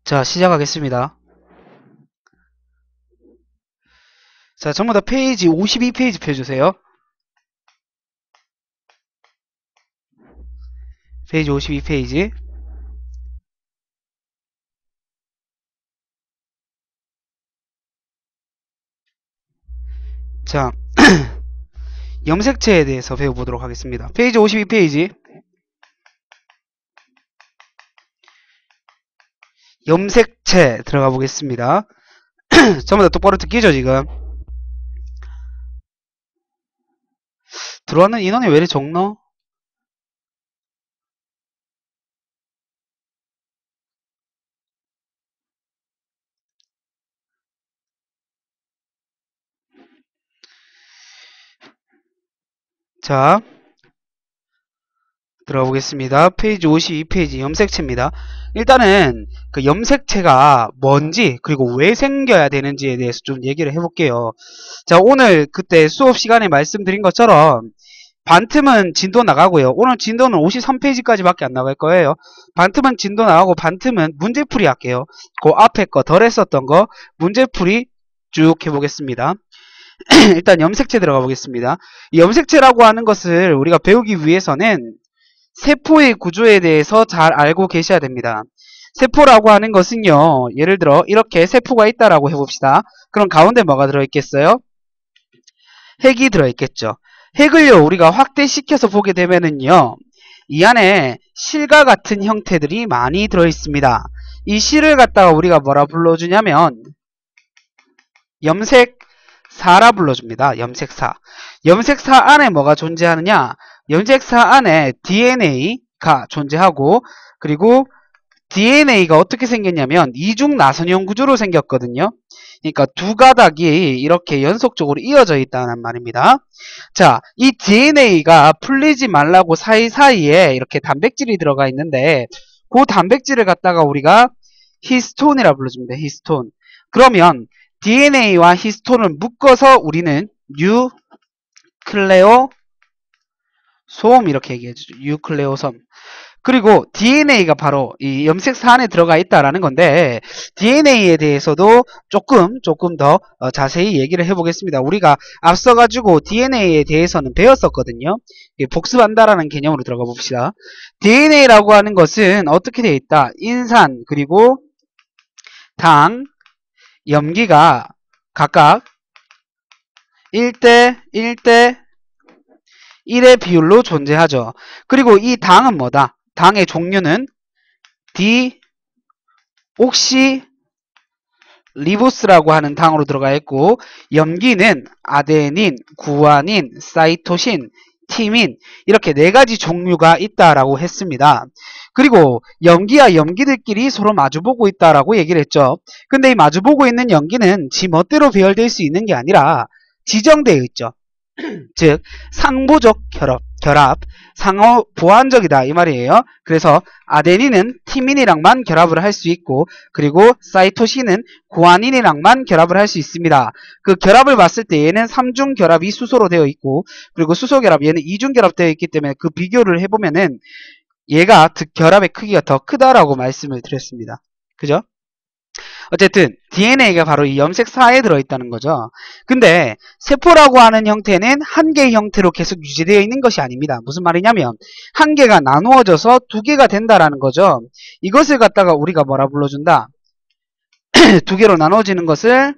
자, 시작하겠습니다. 자, 전부 다 페이지 52페이지 펴주세요. 페이지 52페이지. 자, 염색체에 대해서 배워보도록 하겠습니다. 페이지 52페이지. 염색체 들어가 보겠습니다. 전부 다 똑바로 듣기죠, 지금? 들어왔는 인원이 왜 이리 적노? 자, 들어가 보겠습니다. 페이지 52페이지 염색체입니다. 일단은 그 염색체가 뭔지 그리고 왜 생겨야 되는지에 대해서 좀 얘기를 해볼게요. 자, 오늘 그때 수업 시간에 말씀드린 것처럼 반틈은 진도 나가고요. 오늘 진도는 53페이지까지밖에 안 나갈 거예요. 반틈은 진도 나가고 반틈은 문제풀이 할게요. 그 앞에 거 덜 했었던 거 문제풀이 쭉 해보겠습니다. 일단 염색체 들어가 보겠습니다. 이 염색체라고 하는 것을 우리가 배우기 위해서는 세포의 구조에 대해서 잘 알고 계셔야 됩니다. 세포라고 하는 것은요, 예를 들어 이렇게 세포가 있다라고 해봅시다. 그럼 가운데 뭐가 들어있겠어요? 핵이 들어있겠죠. 핵을요, 우리가 확대시켜서 보게 되면은요, 이 안에 실과 같은 형태들이 많이 들어있습니다. 이 실을 갖다가 우리가 뭐라 불러주냐면 염색사라 불러줍니다. 염색사. 염색사 안에 뭐가 존재하느냐? 염색사 안에 DNA가 존재하고, 그리고 DNA가 어떻게 생겼냐면 이중 나선형 구조로 생겼거든요. 그러니까 두 가닥이 이렇게 연속적으로 이어져 있다는 말입니다. 자, 이 DNA가 풀리지 말라고 사이사이에 이렇게 단백질이 들어가 있는데 그 단백질을 갖다가 우리가 히스톤이라 불러줍니다. 히스톤. 그러면 DNA와 히스톤을 묶어서 우리는 뉴클레오솜 이렇게 얘기해주죠. 뉴클레오솜. 그리고 DNA가 바로 이 염색사 안에 들어가 있다라는 건데 DNA에 대해서도 조금 더 자세히 얘기를 해보겠습니다. 우리가 앞서가지고 DNA에 대해서는 배웠었거든요. 복습한다라는 개념으로 들어가 봅시다. DNA라고 하는 것은 어떻게 되어 있다? 인산 그리고 당, 염기가 각각 1대 1대 1의 비율로 존재하죠. 그리고 이 당은 뭐다? 당의 종류는 디옥시 리보스라고 하는 당으로 들어가 있고 염기는 아데닌, 구아닌, 사이토신, 티민 이렇게 네 가지 종류가 있다라고 했습니다. 그리고 염기와 염기들끼리 서로 마주보고 있다라고 얘기를 했죠. 근데 이 마주보고 있는 염기는 지 멋대로 배열될 수 있는 게 아니라 지정되어 있죠. 즉 상보적 결합, 상호 보완적이다 이 말이에요. 그래서 아데닌은 티민이랑만 결합을 할 수 있고 그리고 사이토신은 구아닌이랑만 결합을 할 수 있습니다. 그 결합을 봤을 때 얘는 3중 결합이 수소로 되어 있고 그리고 수소 결합 얘는 2중 결합되어 있기 때문에 그 비교를 해보면은 얘가 결합의 크기가 더 크다라고 말씀을 드렸습니다. 그죠? 어쨌든 DNA가 바로 이 염색사에 들어있다는 거죠. 근데 세포라고 하는 형태는 한 개의 형태로 계속 유지되어 있는 것이 아닙니다. 무슨 말이냐면 한 개가 나누어져서 두 개가 된다라는 거죠. 이것을 갖다가 우리가 뭐라 불러준다? 두 개로 나눠지는 것을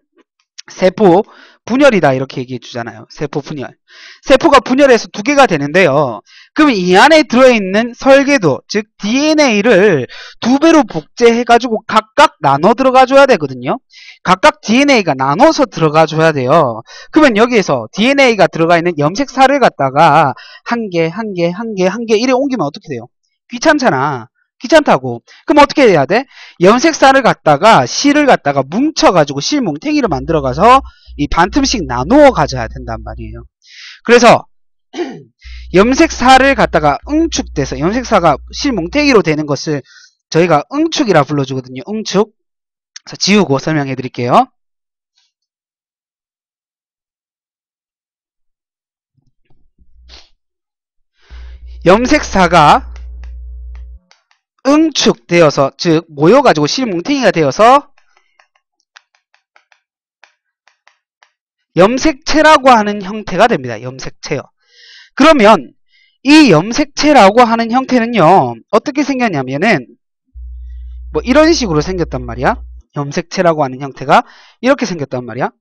세포 분열이다 이렇게 얘기해 주잖아요. 세포 분열. 세포가 분열해서 두 개가 되는데요. 그럼 이 안에 들어있는 설계도 즉 DNA를 두 배로 복제해가지고 각각 나눠 들어가줘야 되거든요. 각각 DNA가 나눠서 들어가줘야 돼요. 그러면 여기에서 DNA가 들어가 있는 염색사를 갖다가 한 개, 한 개, 한 개, 한 개 이래 옮기면 어떻게 돼요? 귀찮잖아. 귀찮다고. 그럼 어떻게 해야 돼? 염색사를 갖다가 실을 갖다가 뭉쳐가지고 실 뭉탱이를 만들어가서 이 반틈씩 나누어 가져야 된단 말이에요. 그래서 염색사를 갖다가 응축돼서 염색사가 실 뭉탱이로 되는 것을 저희가 응축이라 불러주거든요. 응축. 자, 지우고 설명해 드릴게요. 염색사가 응축되어서, 즉 모여가지고 실뭉탱이가 되어서 염색체라고 하는 형태가 됩니다. 염색체요. 그러면 이 염색체라고 하는 형태는요, 어떻게 생겼냐면은 뭐 이런 식으로 생겼단 말이야. 염색체라고 하는 형태가 이렇게 생겼단 말이야.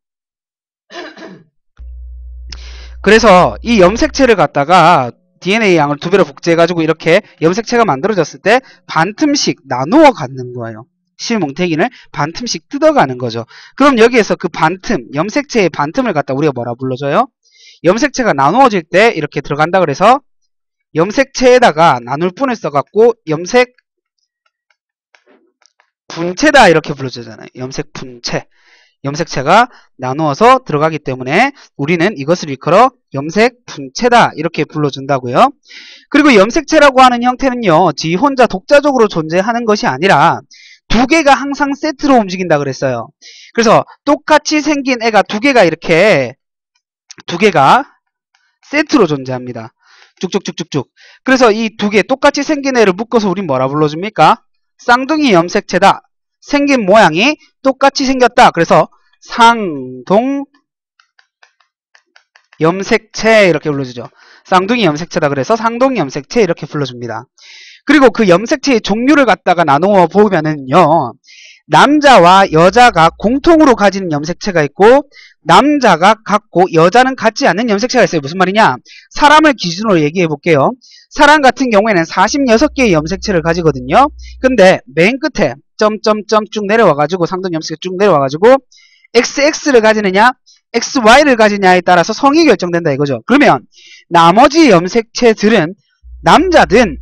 그래서 이 염색체를 갖다가 DNA 양을 2배로 복제해가지고 이렇게 염색체가 만들어졌을 때 반틈씩 나누어 갖는 거예요. 실뭉탱이를 반틈씩 뜯어가는 거죠. 그럼 여기에서 그 반틈, 염색체의 반틈을 갖다 우리가 뭐라 불러줘요? 염색체가 나누어질 때 이렇게 들어간다 그래서 염색체에다가 나눌 뿐을 써갖고 염색 분체다 이렇게 불러주잖아요. 염색 분체. 염색체가 나누어서 들어가기 때문에 우리는 이것을 일컬어 염색 분체다 이렇게 불러준다고요. 그리고 염색체라고 하는 형태는요, 지 혼자 독자적으로 존재하는 것이 아니라 2개가 항상 세트로 움직인다 그랬어요. 그래서 똑같이 생긴 애가 2개가 이렇게 2개가 세트로 존재합니다. 쭉쭉쭉쭉쭉. 그래서 이 2개 똑같이 생긴 애를 묶어서 우린 뭐라 불러줍니까? 쌍둥이 염색체다. 생긴 모양이 똑같이 생겼다. 그래서 상동 염색체 이렇게 불러주죠. 쌍둥이 염색체다. 그래서 상동 염색체 이렇게 불러줍니다. 그리고 그 염색체의 종류를 갖다가 나누어 보면은요, 남자와 여자가 공통으로 가지는 염색체가 있고 남자가 갖고 여자는 갖지 않는 염색체가 있어요. 무슨 말이냐? 사람을 기준으로 얘기해 볼게요. 사람 같은 경우에는 46개의 염색체를 가지거든요. 근데 맨 끝에 점점점 쭉 내려와가지고 상동 염색체 쭉 내려와가지고 XX를 가지느냐 XY를 가지냐에 따라서 성이 결정된다 이거죠. 그러면 나머지 염색체들은 남자든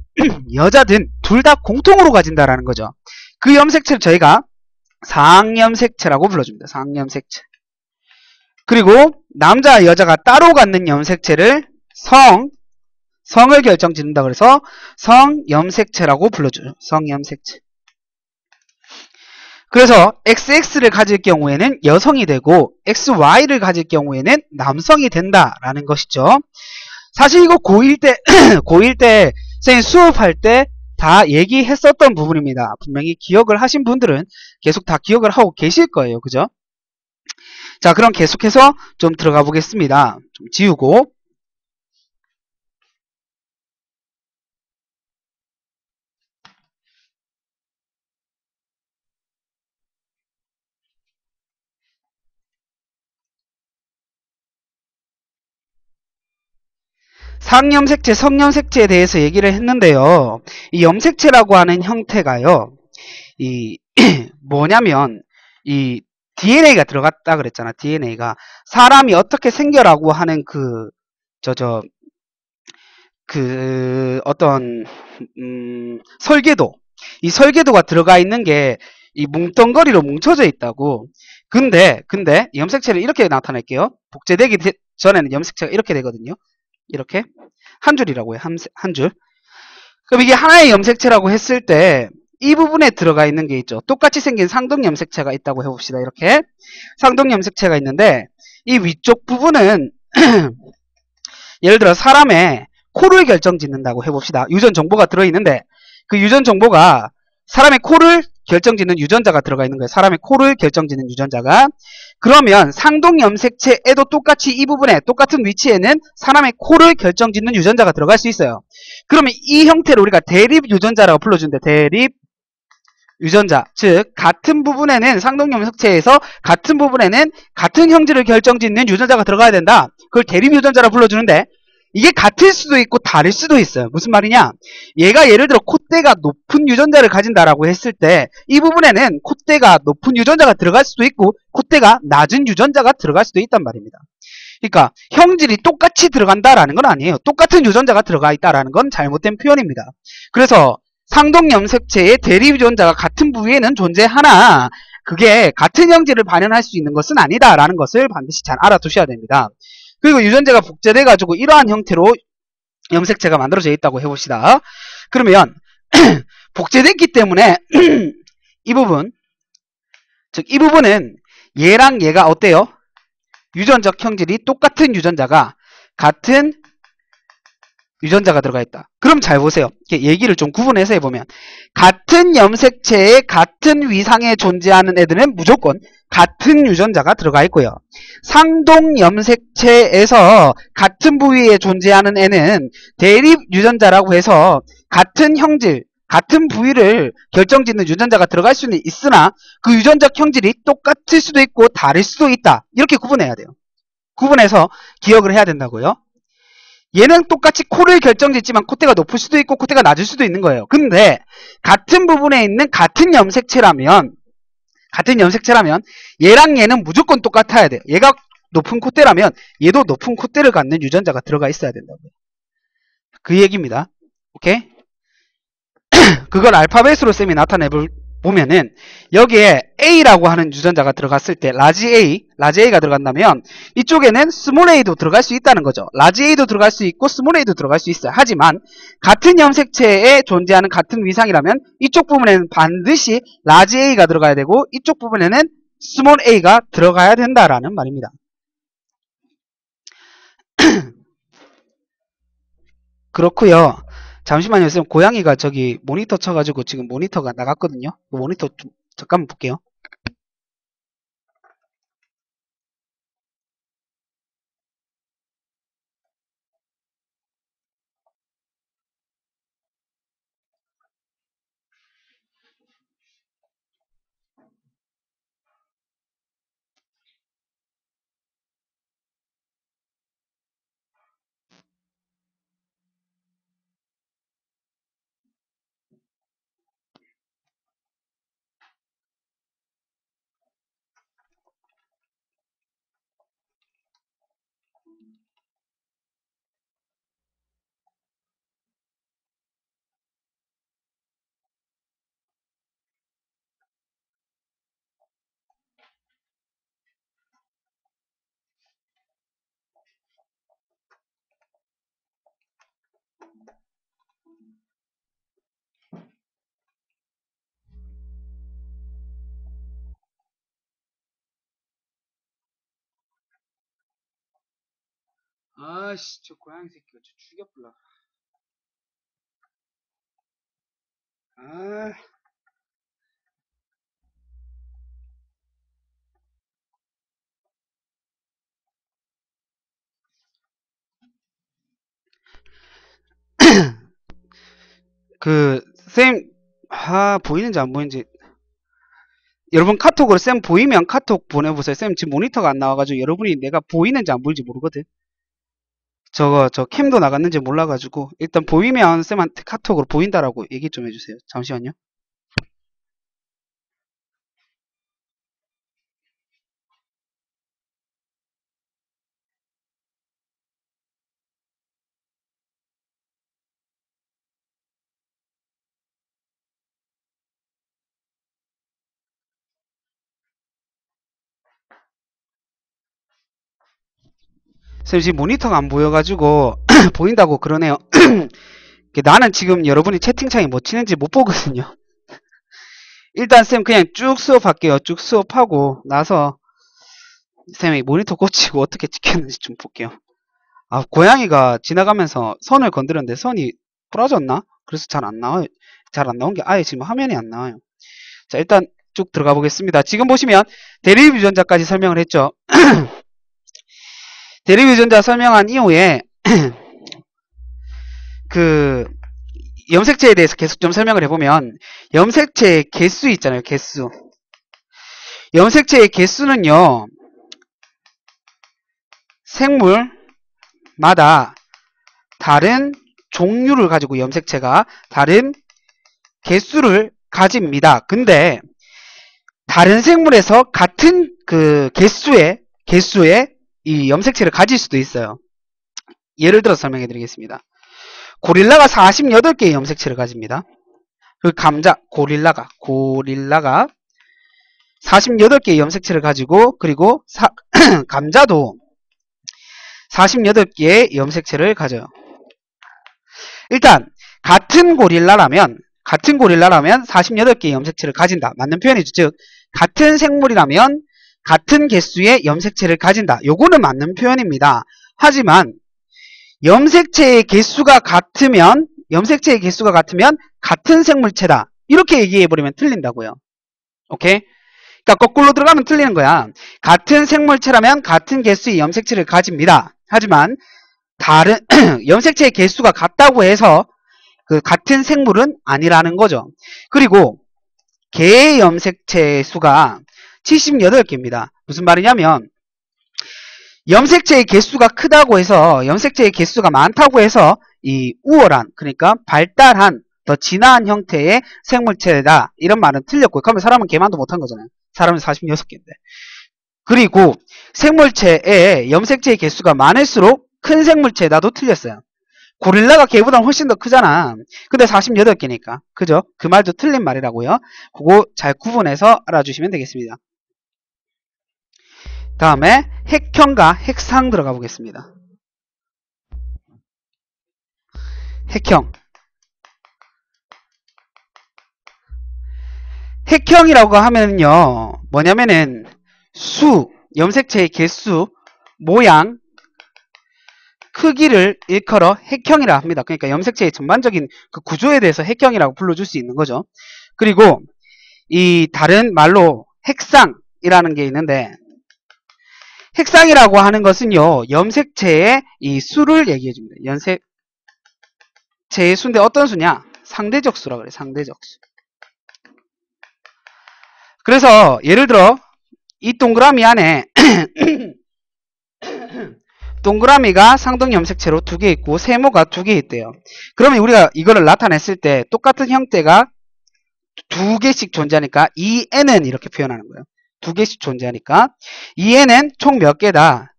여자든 둘 다 공통으로 가진다라는 거죠. 그 염색체를 저희가 상염색체라고 불러줍니다. 상염색체. 그리고 남자 여자가 따로 갖는 염색체를 성을 결정짓는다 그래서 성염색체라고 불러줘요. 성염색체. 그래서 XX를 가질 경우에는 여성이 되고 XY를 가질 경우에는 남성이 된다라는 것이죠. 사실 이거 고1 때 고1 때 선생님 수업할 때 다 얘기했었던 부분입니다. 분명히 기억을 하신 분들은 계속 다 기억을 하고 계실 거예요. 그죠? 자, 그럼 계속해서 좀 들어가 보겠습니다. 좀 지우고. 상염색체, 성염색체에 대해서 얘기를 했는데요. 이 염색체라고 하는 형태가요. 이 뭐냐면 이 DNA가 들어갔다 그랬잖아. DNA가 사람이 어떻게 생겨라고 하는 어떤 설계도, 이 설계도가 들어가 있는 게 이 뭉텅거리로 뭉쳐져 있다고. 근데 염색체를 이렇게 나타낼게요. 복제되기 전에는 염색체가 이렇게 되거든요. 이렇게 한 줄이라고 해요. 한 줄. 그럼 이게 하나의 염색체라고 했을 때 이 부분에 들어가 있는 게 있죠. 똑같이 생긴 상동 염색체가 있다고 해봅시다. 이렇게 상동 염색체가 있는데 이 위쪽 부분은 예를 들어 사람의 코를 결정짓는다고 해봅시다. 유전 정보가 들어있는데 그 유전 정보가 사람의 코를 결정짓는 유전자가 들어가 있는 거예요. 사람의 코를 결정짓는 유전자가. 그러면 상동 염색체에도 똑같이 이 부분에 똑같은 위치에는 사람의 코를 결정짓는 유전자가 들어갈 수 있어요. 그러면 이 형태를 우리가 대립 유전자라고 불러주는데 대립 유전자, 즉 같은 부분에는 상동 염색체에서 같은 부분에는 같은 형질을 결정짓는 유전자가 들어가야 된다. 그걸 대립 유전자라고 불러주는데 이게 같을 수도 있고 다를 수도 있어요. 무슨 말이냐? 얘가 예를 들어 콧대가 높은 유전자를 가진다라고 했을 때 이 부분에는 콧대가 높은 유전자가 들어갈 수도 있고 콧대가 낮은 유전자가 들어갈 수도 있단 말입니다. 그러니까 형질이 똑같이 들어간다라는 건 아니에요. 똑같은 유전자가 들어가 있다라는 건 잘못된 표현입니다. 그래서 상동 염색체의 대립 유전자가 같은 부위에는 존재하나 그게 같은 형질을 발현할 수 있는 것은 아니다라는 것을 반드시 잘 알아두셔야 됩니다. 그리고 유전자가 복제돼 가지고 이러한 형태로 염색체가 만들어져 있다고 해봅시다. 그러면 복제됐기 때문에 이 부분, 즉 이 부분은 얘랑 얘가 어때요? 유전적 형질이 똑같은 유전자가 같은 유전자가 들어가 있다. 그럼 잘 보세요. 얘기를 좀 구분해서 해보면 같은 염색체에 같은 위상에 존재하는 애들은 무조건 같은 유전자가 들어가 있고요. 상동 염색체에서 같은 부위에 존재하는 애는 대립 유전자라고 해서 같은 형질, 같은 부위를 결정짓는 유전자가 들어갈 수는 있으나 그 유전적 형질이 똑같을 수도 있고 다를 수도 있다. 이렇게 구분해야 돼요. 구분해서 기억을 해야 된다고요. 얘는 똑같이 코를 결정짓지만 콧대가 높을 수도 있고 콧대가 낮을 수도 있는 거예요. 근데 같은 부분에 있는 같은 염색체라면 얘랑 얘는 무조건 똑같아야 돼요. 얘가 높은 콧대라면 얘도 높은 콧대를 갖는 유전자가 들어가 있어야 된다고요. 그 얘기입니다. 오케이? 그걸 알파벳으로 쌤이 보면은 여기에 A라고 하는 유전자가 들어갔을 때 라지 A가 들어간다면 이쪽에는 스몰 A도 들어갈 수 있다는 거죠. 라지 A도 들어갈 수 있고 스몰 A도 들어갈 수 있어요. 하지만 같은 염색체에 존재하는 같은 위상이라면 이쪽 부분에는 반드시 라지 A가 들어가야 되고 이쪽 부분에는 스몰 A가 들어가야 된다라는 말입니다. 그렇고요. 잠시만요. 쌤 고양이가 저기 모니터 쳐가지고 지금 모니터가 나갔거든요. 그 모니터 좀 잠깐만 볼게요. 아씨, 저 고양이 새끼가 저 죽여불라. 아, 쌤, 보이는지 안 보이는지. 여러분 카톡으로 쌤 보이면 카톡 보내보세요. 쌤 지금 모니터가 안 나와가지고 여러분이 내가 보이는지 안 보이는지 모르거든. 저 캠도 나갔는지 몰라가지고 일단 보이면 쌤한테 카톡으로 보인다라고 얘기 좀 해주세요. 잠시만요. 쌤 지금 모니터가 안 보여가지고 보인다고 그러네요. 나는 지금 여러분이 채팅창에 뭐 치는지 못 보거든요. 일단 쌤 그냥 쭉 수업할게요. 쭉 수업하고 나서 쌤이 모니터 꽂히고 어떻게 찍혔는지 좀 볼게요. 고양이가 지나가면서 선을 건드렸는데 선이 부러졌나? 그래서 잘 안 나와요. 잘 안 나온 게 아예 지금 화면이 안 나와요. 자, 일단 쭉 들어가 보겠습니다. 지금 보시면 대립 유전자까지 설명을 했죠. 대립 유전자 설명한 이후에 그 염색체에 대해서 계속 좀 설명을 해보면 염색체의 개수 있잖아요. 개수. 염색체의 개수는요. 생물마다 다른 종류를 가지고 염색체가 다른 개수를 가집니다. 근데 다른 생물에서 같은 그 개수의 이 염색체를 가질 수도 있어요. 예를 들어 설명해 드리겠습니다. 고릴라가 48개의 염색체를 가집니다. 그 고릴라가 48개의 염색체를 가지고 그리고 감자도 48개의 염색체를 가져요. 일단 같은 고릴라라면 48개의 염색체를 가진다. 맞는 표현이죠. 즉 같은 생물이라면 같은 개수의 염색체를 가진다. 요거는 맞는 표현입니다. 하지만 염색체의 개수가 같으면 같은 생물체다. 이렇게 얘기해버리면 틀린다고요. 오케이? 그러니까 거꾸로 들어가면 틀리는 거야. 같은 생물체라면 같은 개수의 염색체를 가집니다. 하지만 다른 염색체의 개수가 같다고 해서 그 같은 생물은 아니라는 거죠. 그리고 개의 염색체 수가 78개입니다. 무슨 말이냐면 염색체의 개수가 크다고 해서 염색체의 개수가 많다고 해서 이 우월한 그러니까 발달한 더 진화한 형태의 생물체다 이런 말은 틀렸고요. 그러면 사람은 개만도 못한 거잖아요. 사람은 46개인데. 그리고 생물체의 염색체의 개수가 많을수록 큰 생물체다도 틀렸어요. 고릴라가 개보다 훨씬 더 크잖아. 근데 48개니까. 그죠? 그 말도 틀린 말이라고요. 그거 잘 구분해서 알아주시면 되겠습니다. 다음에 핵형과 핵상 들어가 보겠습니다. 핵형. 핵형이라고 하면요. 뭐냐면은 염색체의 개수, 모양, 크기를 일컬어 핵형이라 합니다. 그러니까 염색체의 전반적인 그 구조에 대해서 핵형이라고 불러줄 수 있는 거죠. 그리고 이 다른 말로 핵상이라는 게 있는데 핵상이라고 하는 것은요. 염색체의 이 수를 얘기해 줍니다. 염색체의 수인데 어떤 수냐? 상대적 수라 그래. 상대적 수. 그래서 예를 들어 이 동그라미 안에 동그라미가 상등 염색체로 2개 있고 세모가 2개 있대요. 그러면 우리가 이거를 나타냈을 때 똑같은 형태가 2개씩 존재하니까 이 n은 이렇게 표현하는 거예요. 2개씩 존재하니까 이 n은 총 몇 개다?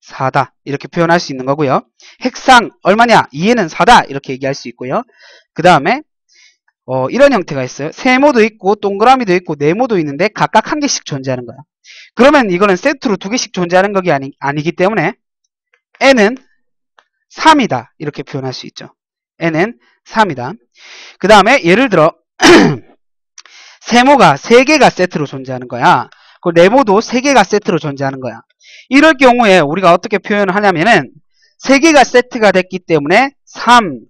4다. 이렇게 표현할 수 있는 거고요. 핵상 얼마냐? 2n은 4다. 이렇게 얘기할 수 있고요. 그 다음에 이런 형태가 있어요. 세모도 있고 동그라미도 있고 네모도 있는데 각각 한 개씩 존재하는 거야. 그러면 이거는 세트로 2개씩 존재하는 것이 아니기 때문에 n은 3이다. 이렇게 표현할 수 있죠. n은 3이다. 그 다음에 예를 들어 세모가 3개가 세트로 존재하는 거야. 그 네모도 3개가 세트로 존재하는 거야. 이럴 경우에 우리가 어떻게 표현을 하냐면은 3개가 세트가 됐기 때문에 3,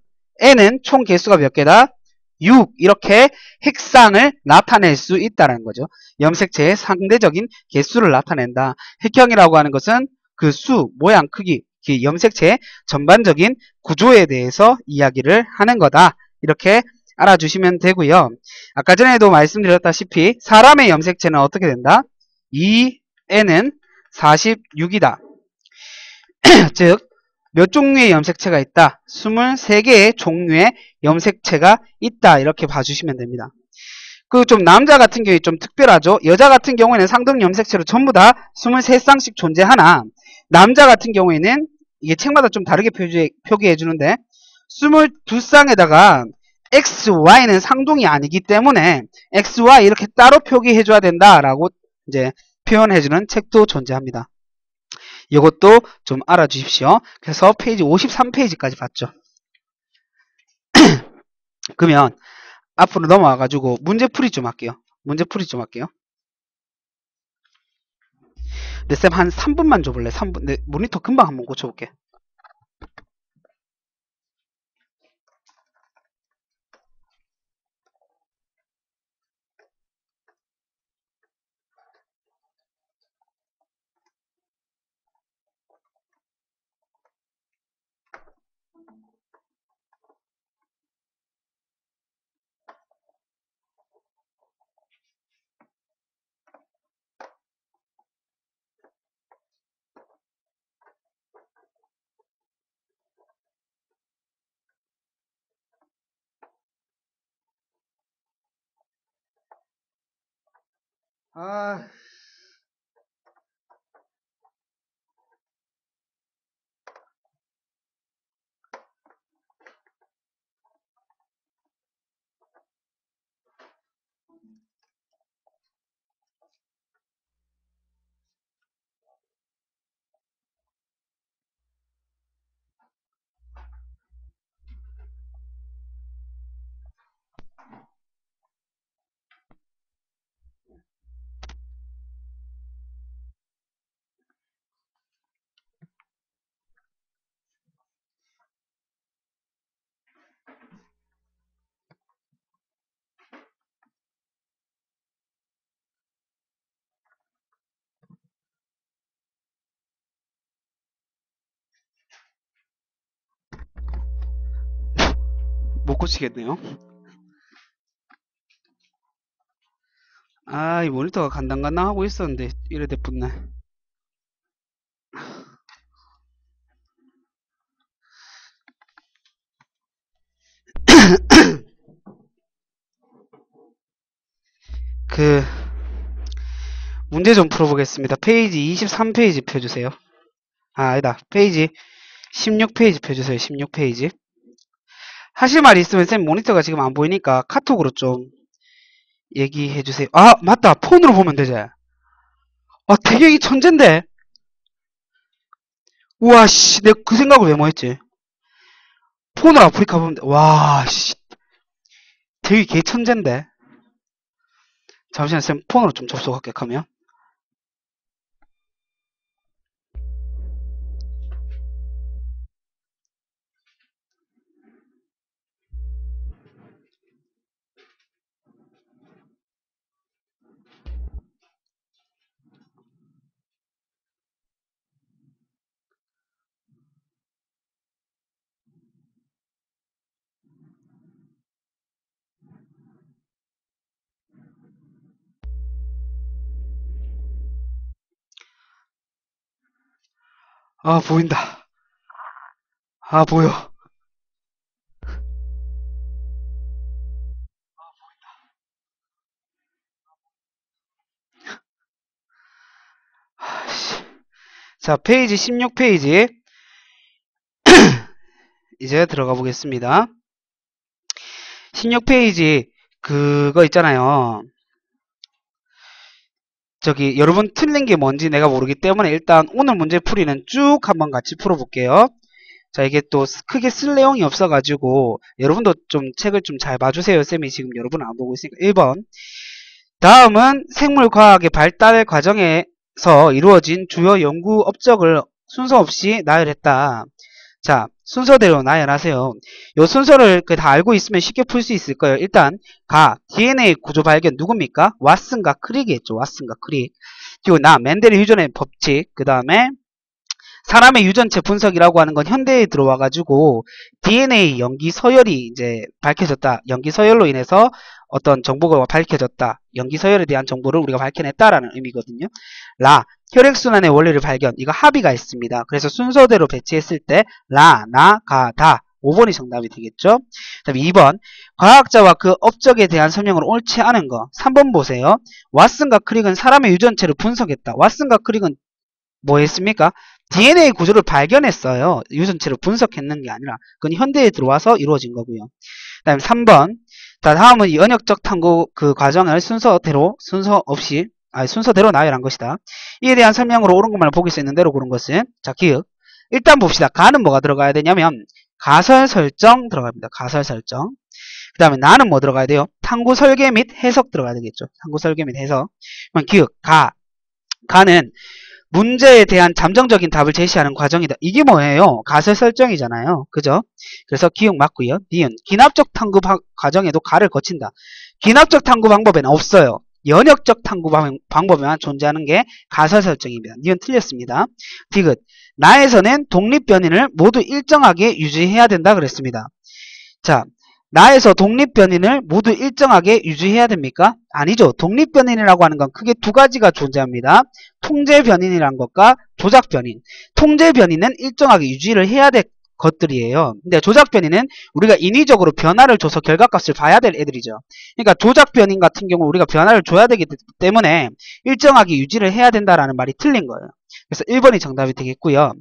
n은 총 개수가 몇 개다? 6 이렇게 핵상을 나타낼 수 있다는 거죠. 염색체의 상대적인 개수를 나타낸다. 핵형이라고 하는 것은 그 수, 모양, 크기, 그 염색체의 전반적인 구조에 대해서 이야기를 하는 거다. 이렇게 알아주시면 되고요. 아까 전에도 말씀드렸다시피 사람의 염색체는 어떻게 된다? 2n은 46이다. 즉 몇 종류의 염색체가 있다? 23개의 종류의 염색체가 있다. 이렇게 봐주시면 됩니다. 그 좀 남자 같은 경우에 좀 특별하죠. 여자 같은 경우에는 상등 염색체로 전부 다 23쌍씩 존재하나 남자 같은 경우에는 이게 책마다 좀 다르게 표기해 주는데 22쌍에다가 X, Y는 상동이 아니기 때문에 X, Y 이렇게 따로 표기해 줘야 된다라고 이제 표현해 주는 책도 존재합니다. 이것도 좀 알아주십시오. 그래서 페이지 53페이지까지 봤죠. 그러면 앞으로 넘어와가지고 문제풀이 좀 할게요. 문제풀이 좀 할게요. 네, 쌤 한 3분만 줘볼래? 3분. 네, 모니터 금방 한번 고쳐볼게. 아, 고치겠네요. 아, 이 모니터가 간당간당하고 있었는데 이래 됐붙네. 그 문제 좀 풀어보겠습니다. 페이지 23페이지 펴주세요. 아, 아니다. 페이지 16페이지 펴주세요. 16페이지. 하실 말이 있으면 쌤 모니터가 지금 안 보이니까 카톡으로 좀 얘기해주세요. 아, 맞다. 폰으로 보면 되지. 아, 되게 이 천재인데. 우와, 씨. 내가 그 생각을 왜 못했지? 폰으로 아프리카 보면 돼. 와, 씨. 되게 개 천재인데. 잠시만 쌤 폰으로 좀 접속할게. 하면. 아, 보인다. 아, 보여. 아, 씨. 자, 페이지 16페이지. 이제 들어가 보겠습니다. 16페이지 그거 있잖아요. 저기 여러분 틀린 게 뭔지 내가 모르기 때문에 일단 오늘 문제 풀이는 쭉 한번 같이 풀어볼게요. 자, 이게 또 크게 쓸 내용이 없어가지고 여러분도 좀 책을 좀 잘 봐주세요. 쌤이 지금 여러분 안 보고 있으니까. 1번. 다음은 생물과학의 발달 과정에서 이루어진 주요 연구 업적을 순서 없이 나열했다. 자, 순서대로 나열하세요. 요 순서를 다 알고 있으면 쉽게 풀 수 있을 거예요. 일단 DNA 구조 발견 누굽니까? 왓슨과 크릭이겠죠. 왓슨과 크릭. 그리고 멘델의 유전의 법칙. 그 다음에 사람의 유전체 분석이라고 하는 건 현대에 들어와가지고 DNA 염기 서열이 이제 밝혀졌다. 염기 서열로 인해서 어떤 정보가 밝혀졌다. 염기 서열에 대한 정보를 우리가 밝혀냈다라는 의미거든요. 혈액순환의 원리를 발견. 이거 합의가 있습니다. 그래서 순서대로 배치했을 때 가, 다. 5번이 정답이 되겠죠. 그 다음에 2번. 과학자와 그 업적에 대한 설명을 옳지 않은 거. 3번 보세요. 왓슨과 크릭은 사람의 유전체를 분석했다. 왓슨과 크릭은 뭐 했습니까? DNA 구조를 발견했어요. 유전체를 분석했는 게 아니라 그건 현대에 들어와서 이루어진 거고요. 그 다음에 3번. 다음은 연역적 탐구 그 과정을 순서대로 나열한 것이다. 이에 대한 설명으로 옳은 것만을 보기 수 있는 대로 고른 것은 자, 기억. 일단 봅시다. 가는 뭐가 들어가야 되냐면 가설 설정 들어갑니다. 가설 설정. 그 다음에 나는 뭐 들어가야 돼요? 탐구 설계 및 해석 들어가야 되겠죠. 탐구 설계 및 해석. 그럼 기억. 가는 문제에 대한 잠정적인 답을 제시하는 과정이다. 이게 뭐예요? 가설 설정이잖아요. 그죠? 그래서 기억 맞고요. 니은 기납적 탐구 과정에도 가를 거친다. 기납적 탐구 방법에는 없어요. 연역적 탐구 방법에만 존재하는 게 가설 설정입니다. 니은 틀렸습니다. 디귿 나에서는 독립 변인을 모두 일정하게 유지해야 된다 그랬습니다. 자, 나에서 독립 변인을 모두 일정하게 유지해야 됩니까? 아니죠. 독립 변인이라고 하는 건 크게 두 가지가 존재합니다. 통제 변인이란 것과 조작 변인. 통제 변인은 일정하게 유지를 해야 될 것들이에요. 근데 조작 변인은 우리가 인위적으로 변화를 줘서 결과값을 봐야 될 애들이죠. 그러니까 조작 변인 같은 경우 우리가 변화를 줘야 되기 때문에 일정하게 유지를 해야 된다라는 말이 틀린 거예요. 그래서 1번이 정답이 되겠고요.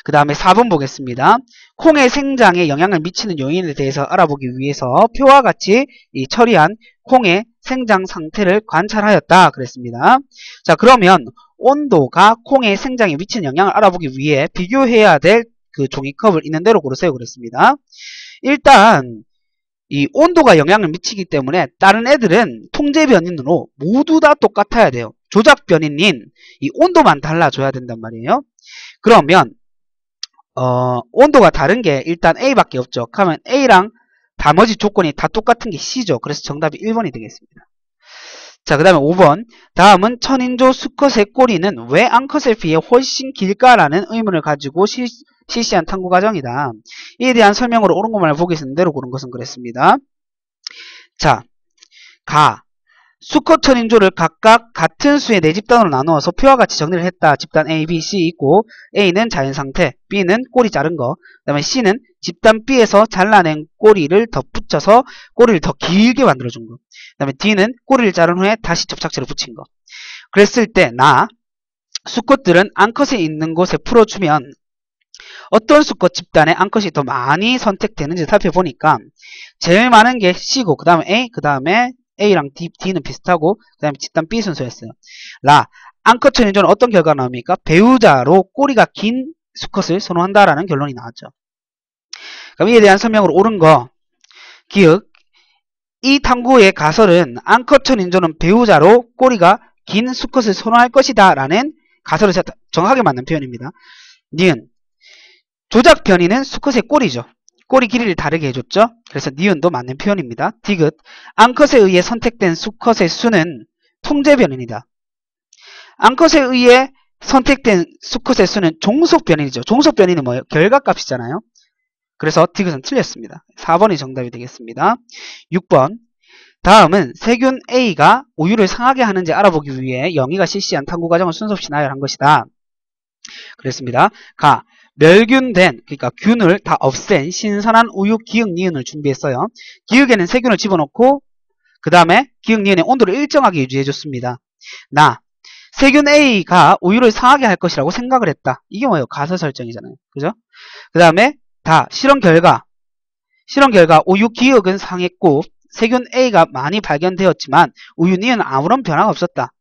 그 다음에 4번 보겠습니다. 콩의 생장에 영향을 미치는 요인에 대해서 알아보기 위해서 표와 같이 처리한 콩의 생장 상태를 관찰하였다 그랬습니다. 자, 그러면 온도가 콩의 생장에 미치는 영향을 알아보기 위해 비교해야 될 그 종이컵을 있는 대로 고르세요 그랬습니다. 일단 이 온도가 영향을 미치기 때문에 다른 애들은 통제 변인으로 모두 다 똑같아야 돼요. 조작 변인인 이 온도만 달라져야 된단 말이에요. 그러면 온도가 다른 게 일단 A밖에 없죠. 그러면 A랑 나머지 조건이 다 똑같은 게 C죠. 그래서 정답이 1번이 되겠습니다. 자, 그 다음에 5번. 다음은 천인조 수컷의 꼬리는 왜 암컷에 비해 훨씬 길까라는 의문을 가지고 실시한 탐구 과정이다. 이에 대한 설명으로 옳은 것만을 보기 있는 대로 고른 것은 그랬습니다. 자, 수컷 천인조를 각각 같은 수의 4집단으로 나누어서 표와 같이 정리를 했다. 집단 A, B, C 있고 A는 자연 상태, B는 꼬리 자른 거, 그 다음에 C는 집단 B에서 잘라낸 꼬리를 덧붙여서 꼬리를 더 길게 만들어준 거, 그 다음에 D는 꼬리를 자른 후에 다시 접착제를 붙인 거. 그랬을 때 수컷들은 암컷이 있는 곳에 풀어주면 어떤 수컷 집단의 암컷이 더 많이 선택되는지 살펴보니까 제일 많은 게 C고 그 다음에 A, 그 다음에 A랑 D는 비슷하고 그 다음에 집단 B 순서였어요. 암컷 천인조는 어떤 결과가 나옵니까? 배우자로 꼬리가 긴 수컷을 선호한다라는 결론이 나왔죠. 그럼 이에 대한 설명으로 옳은 거 기억. 이 탐구의 가설은 암컷 천인조는 배우자로 꼬리가 긴 수컷을 선호할 것이다 라는 가설을 정확하게 맞는 표현입니다. 니은. 조작 변이는 수컷의 꼬리죠. 꼬리 길이를 다르게 해줬죠. 그래서 니은도 맞는 표현입니다. 디귿. 암컷에 의해 선택된 수컷의 수는 통제 변인이다. 암컷에 의해 선택된 수컷의 수는 종속 변인이죠. 종속 변인은 뭐예요? 결과값이잖아요. 그래서 디귿은 틀렸습니다. 4번이 정답이 되겠습니다. 6번. 다음은 세균 A가 우유를 상하게 하는지 알아보기 위해 영희가 실시한 탐구 과정을 순서 없이 나열한 것이다. 그랬습니다. 멸균된, 그러니까 균을 다 없앤 신선한 우유 기역 니은을 준비했어요. 기역에는 세균을 집어넣고 그 다음에 기역 니은의 온도를 일정하게 유지해줬습니다. 세균 A가 우유를 상하게 할 것이라고 생각을 했다. 이게 뭐예요? 가설 설정이잖아요. 그죠? 그 다음에 실험 결과 우유 기역은 상했고 세균 A가 많이 발견되었지만 우유 니은은 아무런 변화가 없었다.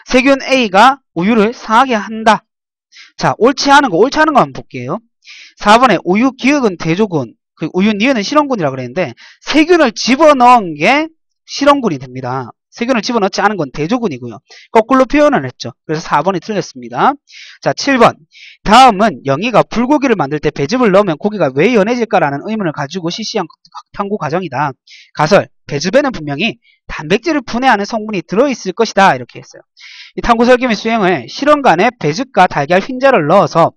세균 A가 우유를 상하게 한다. 자, 옳지 않은 거 한번 볼게요. 4번에 우유 기역은 대조군, 우유 니은은 실험군이라고 그랬는데 세균을 집어넣은 게 실험군이 됩니다. 세균을 집어넣지 않은 건 대조군이고요. 거꾸로 표현을 했죠. 그래서 4번이 틀렸습니다. 자, 7번. 다음은 영희가 불고기를 만들 때 배즙을 넣으면 고기가 왜 연해질까라는 의문을 가지고 실시한 탐구 과정이다. 가설. 배즙에는 분명히 단백질을 분해하는 성분이 들어있을 것이다. 이렇게 했어요. 이 탐구 설계 수행을 실험관에 배즙과 달걀 흰자를 넣어서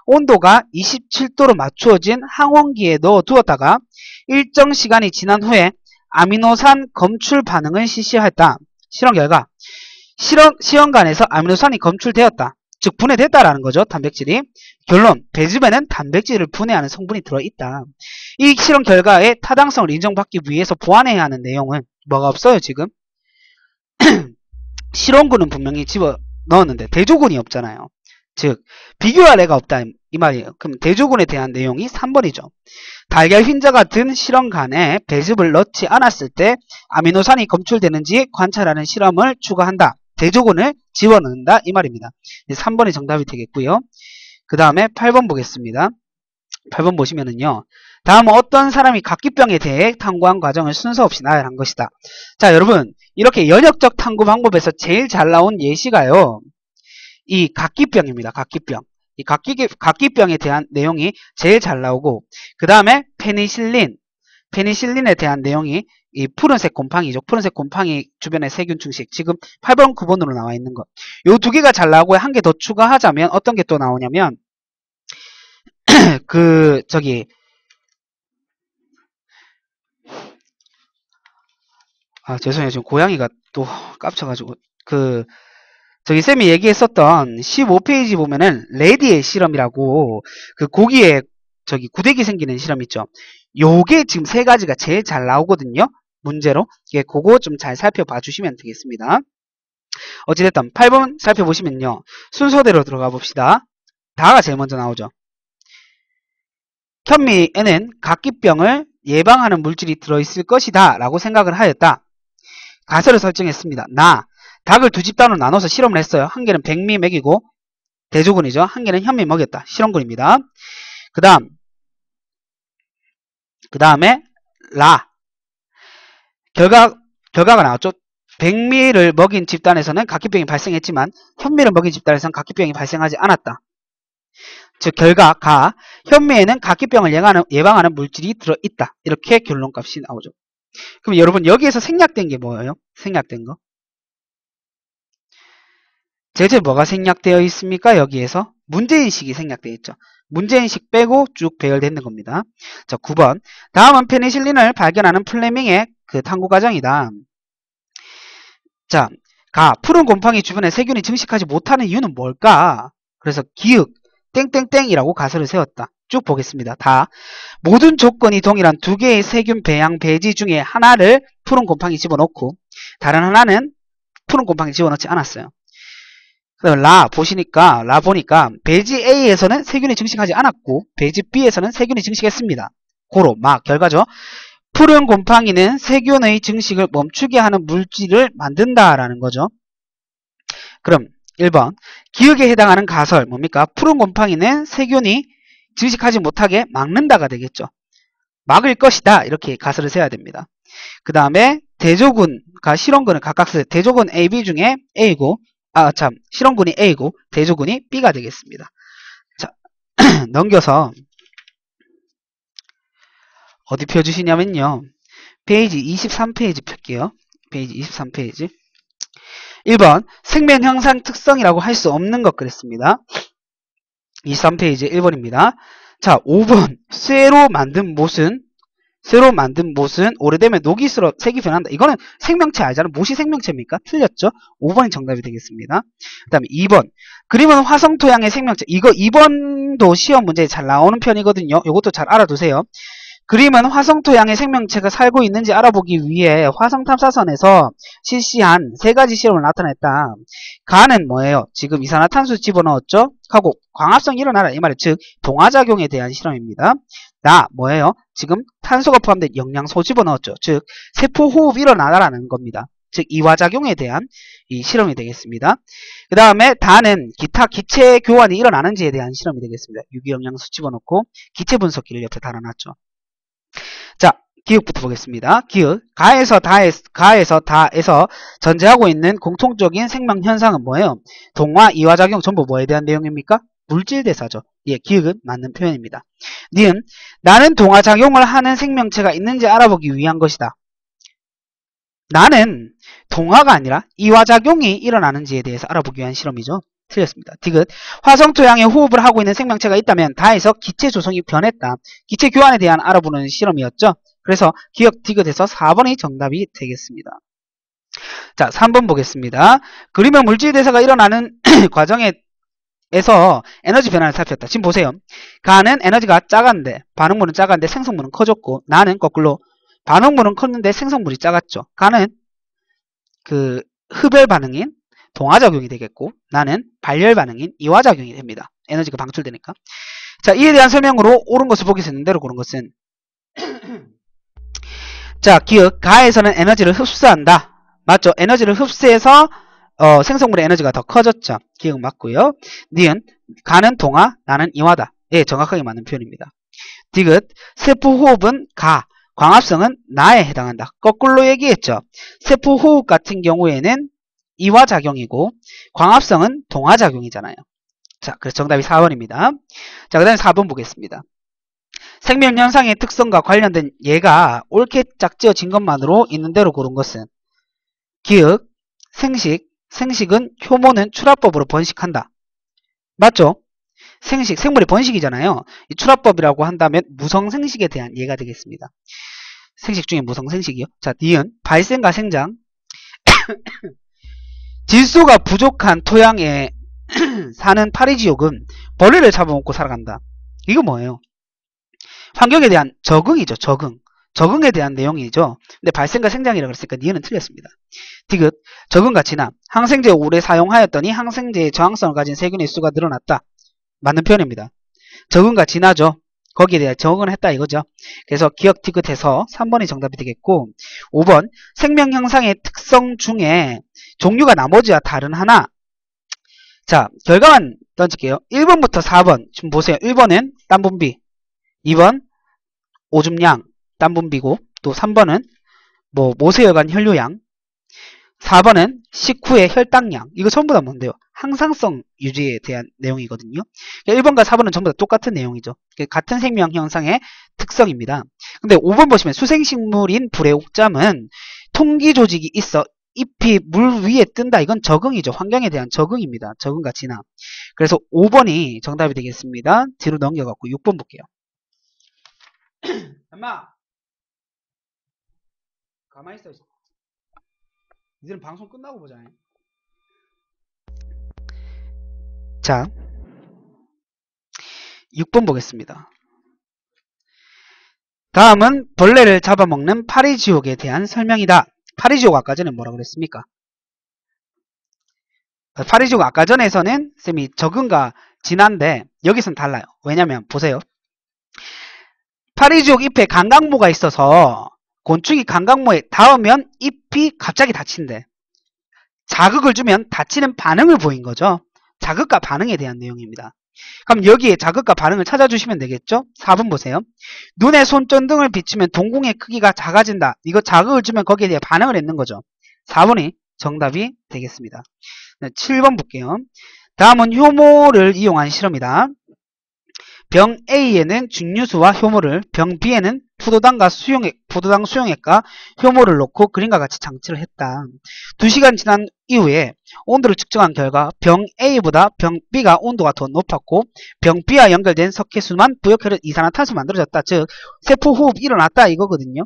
온도가 27도로 맞추어진 항원기에 넣어 두었다가 일정 시간이 지난 후에 아미노산 검출 반응을 실시했다. 실험 결과 시험관에서 아미노산이 검출되었다. 즉 분해됐다라는 거죠. 단백질이. 결론. 배즙에는 단백질을 분해하는 성분이 들어있다. 이 실험 결과의 타당성을 인정받기 위해서 보완해야 하는 내용은 뭐가 없어요 지금? 실험군은 분명히 집어넣었는데 대조군이 없잖아요. 즉 비교할 애가 없다 이 말이에요. 그럼 대조군에 대한 내용이 3번이죠. 달걀 흰자 같은 실험관에 배즙을 넣지 않았을 때 아미노산이 검출되는지 관찰하는 실험을 추가한다. 대조군을 집어넣는다 이 말입니다. 3번이 정답이 되겠고요. 그 다음에 8번 보겠습니다. 8번 보시면은요. 다음은 어떤 사람이 각기병에 대해 탐구한 과정을 순서 없이 나열한 것이다. 자, 여러분 이렇게 연역적 탐구 방법에서 제일 잘 나온 예시가요. 이 각기병입니다. 각기병. 이 각기병에 대한 내용이 제일 잘 나오고 그 다음에 페니실린에 대한 내용이 이 푸른색 곰팡이죠. 푸른색 곰팡이 주변의 세균 충식. 지금 8번, 9번으로 나와 있는 것. 요 두 개가 잘 나오고 한 개 더 추가하자면 어떤 게 또 나오냐면 죄송해요. 지금 고양이가 또 깝쳐가지고 쌤이 얘기했었던 15페이지 보면은 레디의 실험이라고 고기에 구데기 생기는 실험 있죠. 요게 지금 세 가지가 제일 잘 나오거든요. 문제로. 그거 좀 잘 살펴봐 주시면 되겠습니다. 어찌됐든 8번 살펴보시면요. 순서대로 들어가 봅시다. 다가 제일 먼저 나오죠. 현미에는 각기병을 예방하는 물질이 들어있을 것이다 라고 생각을 하였다. 가설을 설정했습니다. 닭을 두 집단으로 나눠서 실험을 했어요. 한 개는 백미 먹이고 대조군이죠. 한 개는 현미 먹였다. 실험군입니다. 그 다음에 결과가 나왔죠. 백미를 먹인 집단에서는 각기병이 발생했지만 현미를 먹인 집단에서는 각기병이 발생하지 않았다. 즉 결과 현미에는 각기병을 예방하는 물질이 들어있다. 이렇게 결론값이 나오죠. 그럼 여러분 여기에서 생략된 게 뭐예요? 생략된 거. 제재 뭐가 생략되어 있습니까? 여기에서 문제인식이 생략되어 있죠. 문제인식 빼고 쭉 배열되는 겁니다. 자, 9번. 다음은 페니실린을 발견하는 플레밍의 그 탐구 과정이다. 자, 푸른 곰팡이 주변에 세균이 증식하지 못하는 이유는 뭘까? 그래서 기역 땡땡땡이라고 가설을 세웠다. 쭉 보겠습니다. 모든 조건이 동일한 두 개의 세균 배양 배지 중에 하나를 푸른 곰팡이 집어넣고 다른 하나는 푸른 곰팡이 집어넣지 않았어요. 그다음 보니까 배지 A에서는 세균이 증식하지 않았고 배지 B에서는 세균이 증식했습니다. 고로 결과죠. 푸른 곰팡이는 세균의 증식을 멈추게 하는 물질을 만든다라는 거죠. 그럼 1번 기역에 해당하는 가설 뭡니까? 푸른 곰팡이는 세균이 증식하지 못하게 막는다가 되겠죠. 막을 것이다 이렇게 가설을 세워야 됩니다. 그 다음에 대조군과 실험군을 각각 쓰 대조군 A, B 중에 A고 실험군이 A고 대조군이 B가 되겠습니다. 자, 넘겨서 어디 펴주시냐면요. 페이지 23페이지 펼게요. 페이지 23페이지. 1번 생명 형상 특성이라고 할 수 없는 것 그랬습니다. 23페이지 1번입니다. 자, 5번 쇠로 만든 못은 오래되면 녹이 슬어 색이 변한다. 이거는 생명체 알잖아. 못이 생명체입니까? 틀렸죠? 5번이 정답이 되겠습니다. 그 다음에 2번 그림은 화성 토양의 생명체. 이거 2번도 시험 문제에 잘 나오는 편이거든요. 이것도 잘 알아두세요. 그림은 화성 토양의 생명체가 살고 있는지 알아보기 위해 화성 탐사선에서 실시한 3가지 실험을 나타냈다. 가는 뭐예요? 지금 이산화탄소 집어넣었죠? 하고 광합성이 일어나라 이 말이에요. 즉 동화작용에 대한 실험입니다. 뭐예요? 지금 탄소가 포함된 영양소 집어넣었죠. 즉 세포 호흡이 일어나라는 겁니다. 즉 이화작용에 대한 이 실험이 되겠습니다. 그 다음에 다는 기타 기체 교환이 일어나는지에 대한 실험이 되겠습니다. 유기영양소 집어넣고 기체 분석기를 옆에 달아놨죠. 자, 기역부터 보겠습니다. 기역. 가에서 다에서 전제하고 있는 공통적인 생명 현상은 뭐예요? 동화, 이화작용 전부 뭐에 대한 내용입니까? 물질 대사죠. 예, 기역은 맞는 표현입니다. 니은 나는 동화작용을 하는 생명체가 있는지 알아보기 위한 것이다. 나는 동화가 아니라 이화작용이 일어나는지에 대해서 알아보기 위한 실험이죠. 틀렸습니다. 디귿 화성 토양에 호흡을 하고 있는 생명체가 있다면 다에서 기체 조성이 변했다. 기체 교환에 대한 알아보는 실험이었죠. 그래서 기역 디귿에서 4번이 정답이 되겠습니다. 자, 3번 보겠습니다. 그림의 물질 대사가 일어나는 과정에서 에너지 변화를 살폈다. 지금 보세요. 가는 에너지가 작았는데 반응물은 작았는데 생성물은 커졌고 나는 거꾸로 반응물은 컸는데 생성물이 작았죠. 가는 그 흡열 반응인 동화작용이 되겠고 나는 발열 반응인 이화작용이 됩니다. 에너지가 방출되니까. 자, 이에 대한 설명으로 옳은 것을 보기 있는 대로 고른 것은 자, 기역 가에서는 에너지를 흡수한다. 맞죠? 에너지를 흡수해서 생성물의 에너지가 더 커졌죠. 기역 맞고요. 니은 가는 동화, 나는 이화다. 예, 정확하게 맞는 표현입니다. 디귿 세포호흡은 가, 광합성은 나에 해당한다. 거꾸로 얘기했죠. 세포호흡 같은 경우에는 이화작용이고 광합성은 동화작용이잖아요. 자, 그래서 정답이 4번입니다. 자, 그 다음에 4번 보겠습니다. 생명현상의 특성과 관련된 예가 옳게 짝지어진 것만으로 있는 대로 고른 것은 기역, 생식은 효모는 출합법으로 번식한다. 맞죠? 생물의 번식이잖아요. 이 출합법이라고 한다면 무성생식에 대한 예가 되겠습니다. 생식 중에 무성생식이요. 자, 니은 발생과 생장 질소가 부족한 토양에 사는 파리지옥은 벌레를 잡아먹고 살아간다. 이거 뭐예요? 환경에 대한 적응이죠. 적응에 대한 내용이죠. 근데 발생과 생장이라고 그랬으니까 니은은 틀렸습니다. 디귿 적응과 진화 항생제 오래 사용하였더니 항생제의 저항성을 가진 세균의 수가 늘어났다. 맞는 표현입니다. 적응과 진화죠. 거기에 대해 적응을 했다 이거죠. 그래서 기역 디귿해서 3번이 정답이 되겠고 5번 생명 형상의 특성 중에 종류가 나머지와 다른 하나. 자, 결과만 던질게요. 1번부터 4번 지금 보세요. 1번은 땀 분비, 2번 오줌량 땀 분비고 또 3번은 모세혈관 혈류량, 4번은 식후의 혈당량. 이거 전부 다 뭔데요? 항상성 유지에 대한 내용이거든요. 1번과 4번은 전부 다 똑같은 내용이죠. 같은 생명 현상의 특성입니다. 근데 5번 보시면 수생식물인 불의 옥잠은 통기 조직이 있어 잎이 물 위에 뜬다. 이건 적응이죠. 환경에 대한 적응입니다. 적응과 진화. 그래서 5번이 정답이 되겠습니다. 뒤로 넘겨갖고 6번 볼게요. 엄마 가만히 있어. 이제는 방송 끝나고 보자. 자, 6번 보겠습니다. 다음은 벌레를 잡아먹는 파리지옥에 대한 설명이다. 파리지옥 아까 전에 뭐라 그랬습니까? 파리지옥 아까 전에서는 쌤이 적응과 진화인데 여기서는 달라요. 왜냐면 보세요. 파리지옥 잎에 강강모가 있어서 곤충이 강강모에 닿으면 잎이 갑자기 닫힌대. 자극을 주면 닫히는 반응을 보인 거죠. 자극과 반응에 대한 내용입니다. 그럼 여기에 자극과 반응을 찾아주시면 되겠죠? 4번 보세요. 눈에 손전등을 비추면 동공의 크기가 작아진다. 이거 자극을 주면 거기에 대해 반응을 했는 거죠. 4번이 정답이 되겠습니다. 7번 볼게요. 다음은 효모를 이용한 실험이다. 병 A에는 증류수와 효모를, 병 B에는 포도당 수용액과 효모를 넣고 그림과 같이 장치를 했다. 2시간 지난 이후에 온도를 측정한 결과 병 A보다 병 B가 온도가 더 높았고 병 B와 연결된 석회수만 부역해서 이산화탄소 만들어졌다. 즉 세포호흡이 일어났다 이거거든요.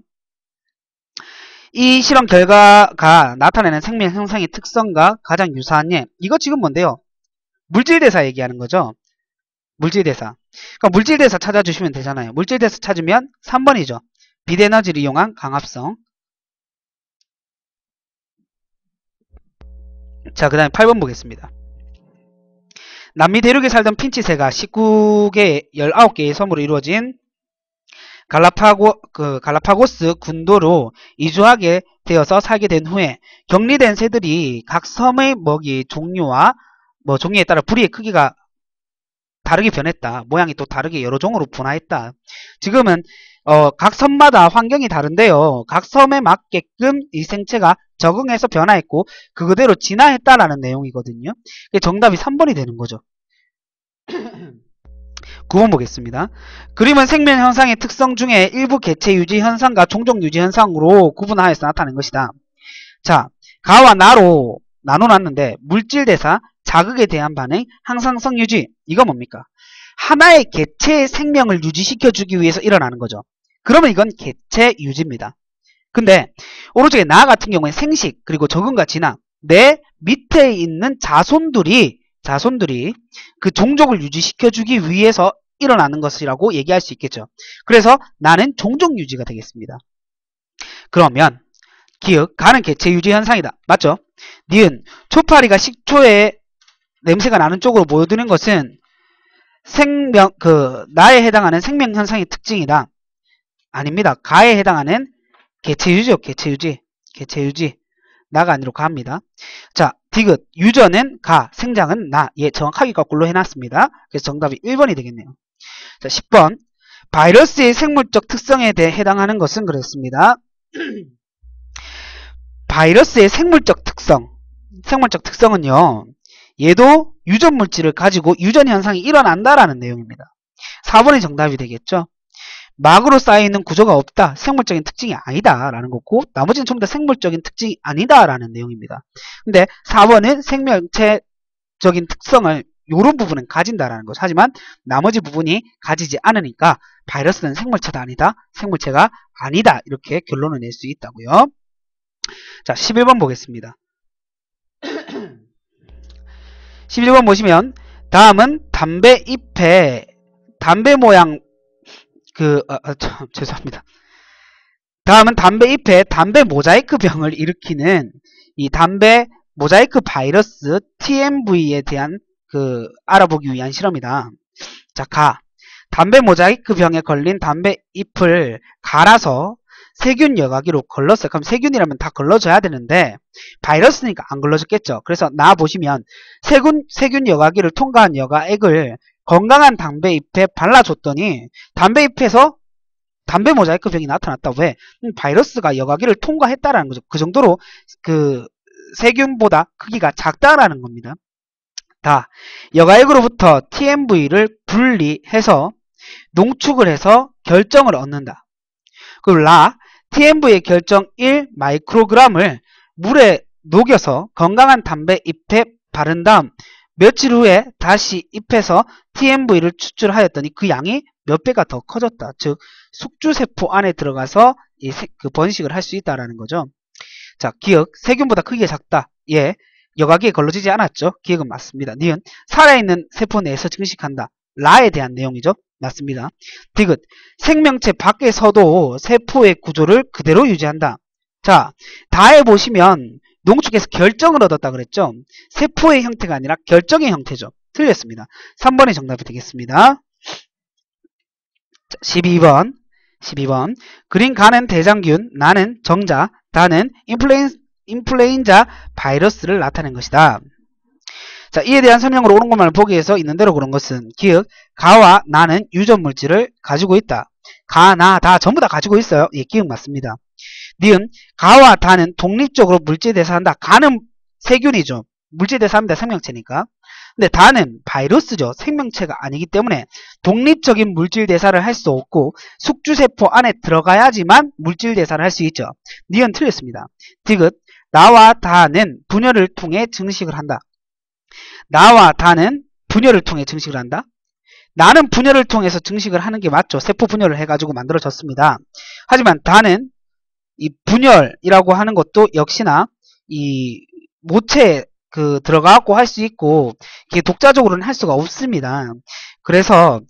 이 실험 결과가 나타내는 생명 형성의 특성과 가장 유사한 예. 이거 지금 뭔데요? 물질대사 얘기하는 거죠. 물질대사. 그러니까 물질대사 찾아주시면 되잖아요. 물질대사 찾으면 3번이죠. 빛에너지를 이용한 강합성. 자, 그 다음에 8번 보겠습니다. 남미 대륙에 살던 핀치새가 19개, 19개의 섬으로 이루어진 갈라파고스 군도로 이주하게 되어서 살게 된 후에 격리된 새들이 각 섬의 먹이 종류와 종류에 따라 부리의 크기가 다르게 변했다. 모양이 또 다르게 여러 종으로 분화했다. 지금은 각 섬마다 환경이 다른데요. 각 섬에 맞게끔 이 생체가 적응해서 변화했고 그대로 진화했다라는 내용이거든요. 정답이 3번이 되는 거죠. 9번 보겠습니다. 그림은 생명 현상의 특성 중에 일부 개체 유지 현상과 종족 유지 현상으로 구분하여서 나타낸 것이다. 자, 가와 나로 나눠놨는데 물질 대사, 자극에 대한 반응, 항상성 유지. 이거 뭡니까? 하나의 개체의 생명을 유지시켜주기 위해서 일어나는 거죠. 그러면 이건 개체 유지입니다. 근데 오른쪽에 나 같은 경우에 생식 그리고 적응과 진화, 내 밑에 있는 자손들이 그 종족을 유지시켜주기 위해서 일어나는 것이라고 얘기할 수 있겠죠. 그래서 나는 종족 유지가 되겠습니다. 그러면 기억, 가는 개체 유지 현상이다. 맞죠? 니은, 초파리가 식초에 냄새가 나는 쪽으로 모여드는 것은 나에 해당하는 생명 현상의 특징이다. 아닙니다. 가에 해당하는 개체 유지요. 개체 유지. 나가 아니로 가입니다. 자, 디귿, 유전은 가, 생장은 나. 예, 정확하게 거꾸로 해놨습니다. 그래서 정답이 1번이 되겠네요. 자, 10번. 바이러스의 생물적 특성에 대해 해당하는 것은 그랬습니다. 바이러스의 생물적 특성은요. 얘도 유전 물질을 가지고 유전 현상이 일어난다라는 내용입니다. 4번이 정답이 되겠죠. 막으로 쌓여있는 구조가 없다. 생물적인 특징이 아니다. 라는 거고 나머지는 전부 다 생물적인 특징이 아니다. 라는 내용입니다. 근데 4번은 생명체적인 특성을 이런 부분은 가진다라는 거죠. 하지만 나머지 부분이 가지지 않으니까 바이러스는 생물체가 아니다. 이렇게 결론을 낼 수 있다고요. 자, 11번 보겠습니다. 11번 보시면 다음은 담배 잎에 담배 모양 죄송합니다. 다음은 담배 잎에 담배 모자이크 병을 일으키는 이 담배 모자이크 바이러스 TMV에 대한 알아보기 위한 실험이다. 자, 담배 모자이크 병에 걸린 담배 잎을 갈아서 세균 여과기로 걸렀어요. 그럼 세균이라면 다 걸러져야 되는데 바이러스니까 안 걸러졌겠죠. 그래서 나 보시면 세균 여과기를 통과한 여과액을 건강한 담배 잎에 발라줬더니 담배 잎에서 담배 모자이크 병이 나타났다. 왜? 바이러스가 여과기를 통과했다라는 거죠. 그 정도로 세균보다 크기가 작다라는 겁니다. 여과액으로부터 TMV를 분리해서 농축을 해서 결정을 얻는다. 그리고 TMV의 결정 1 마이크로그램을 물에 녹여서 건강한 담배 잎에 바른 다음 며칠 후에 다시 잎에서 TMV를 추출하였더니 그 양이 몇 배가 더 커졌다. 즉 숙주세포 안에 들어가서 그 번식을 할 수 있다라는 거죠. 자, 기억 세균보다 크기가 작다. 예, 여과기에 걸러지지 않았죠. 기억은 맞습니다. 니은 살아있는 세포 내에서 증식한다. 라에 대한 내용이죠. 맞습니다. 디귿 생명체 밖에서도 세포의 구조를 그대로 유지한다. 자, 다에 보시면 농축에서 결정을 얻었다 그랬죠. 세포의 형태가 아니라 결정의 형태죠. 틀렸습니다. 3번이 정답이 되겠습니다. 자, 12번 그린 가는 대장균, 나는 정자, 다는 인플루엔자 바이러스를 나타낸 것이다. 자, 이에 대한 설명으로 옳은 것만을 보기 위해서 있는 대로 그런 것은 기억 가와 나는 유전 물질을 가지고 있다. 가, 나, 다 전부 다 가지고 있어요. 예, 기억 맞습니다. 니은 가와 다는 독립적으로 물질 대사한다. 가는 세균이죠. 물질 대사합니다. 생명체니까. 근데 다는 바이러스죠. 생명체가 아니기 때문에 독립적인 물질 대사를 할 수 없고 숙주세포 안에 들어가야지만 물질 대사를 할 수 있죠. 니은 틀렸습니다. 디귿 나와 다는 분열을 통해 증식을 한다. 나와 다는 분열을 통해 증식을 한다. 나는 분열을 통해서 증식을 하는 게 맞죠. 세포 분열을 해가지고 만들어졌습니다. 하지만 다는 이 분열이라고 하는 것도 역시나 이 모체에 들어가고 할 수 있고 이게 독자적으로는 할 수가 없습니다. 그래서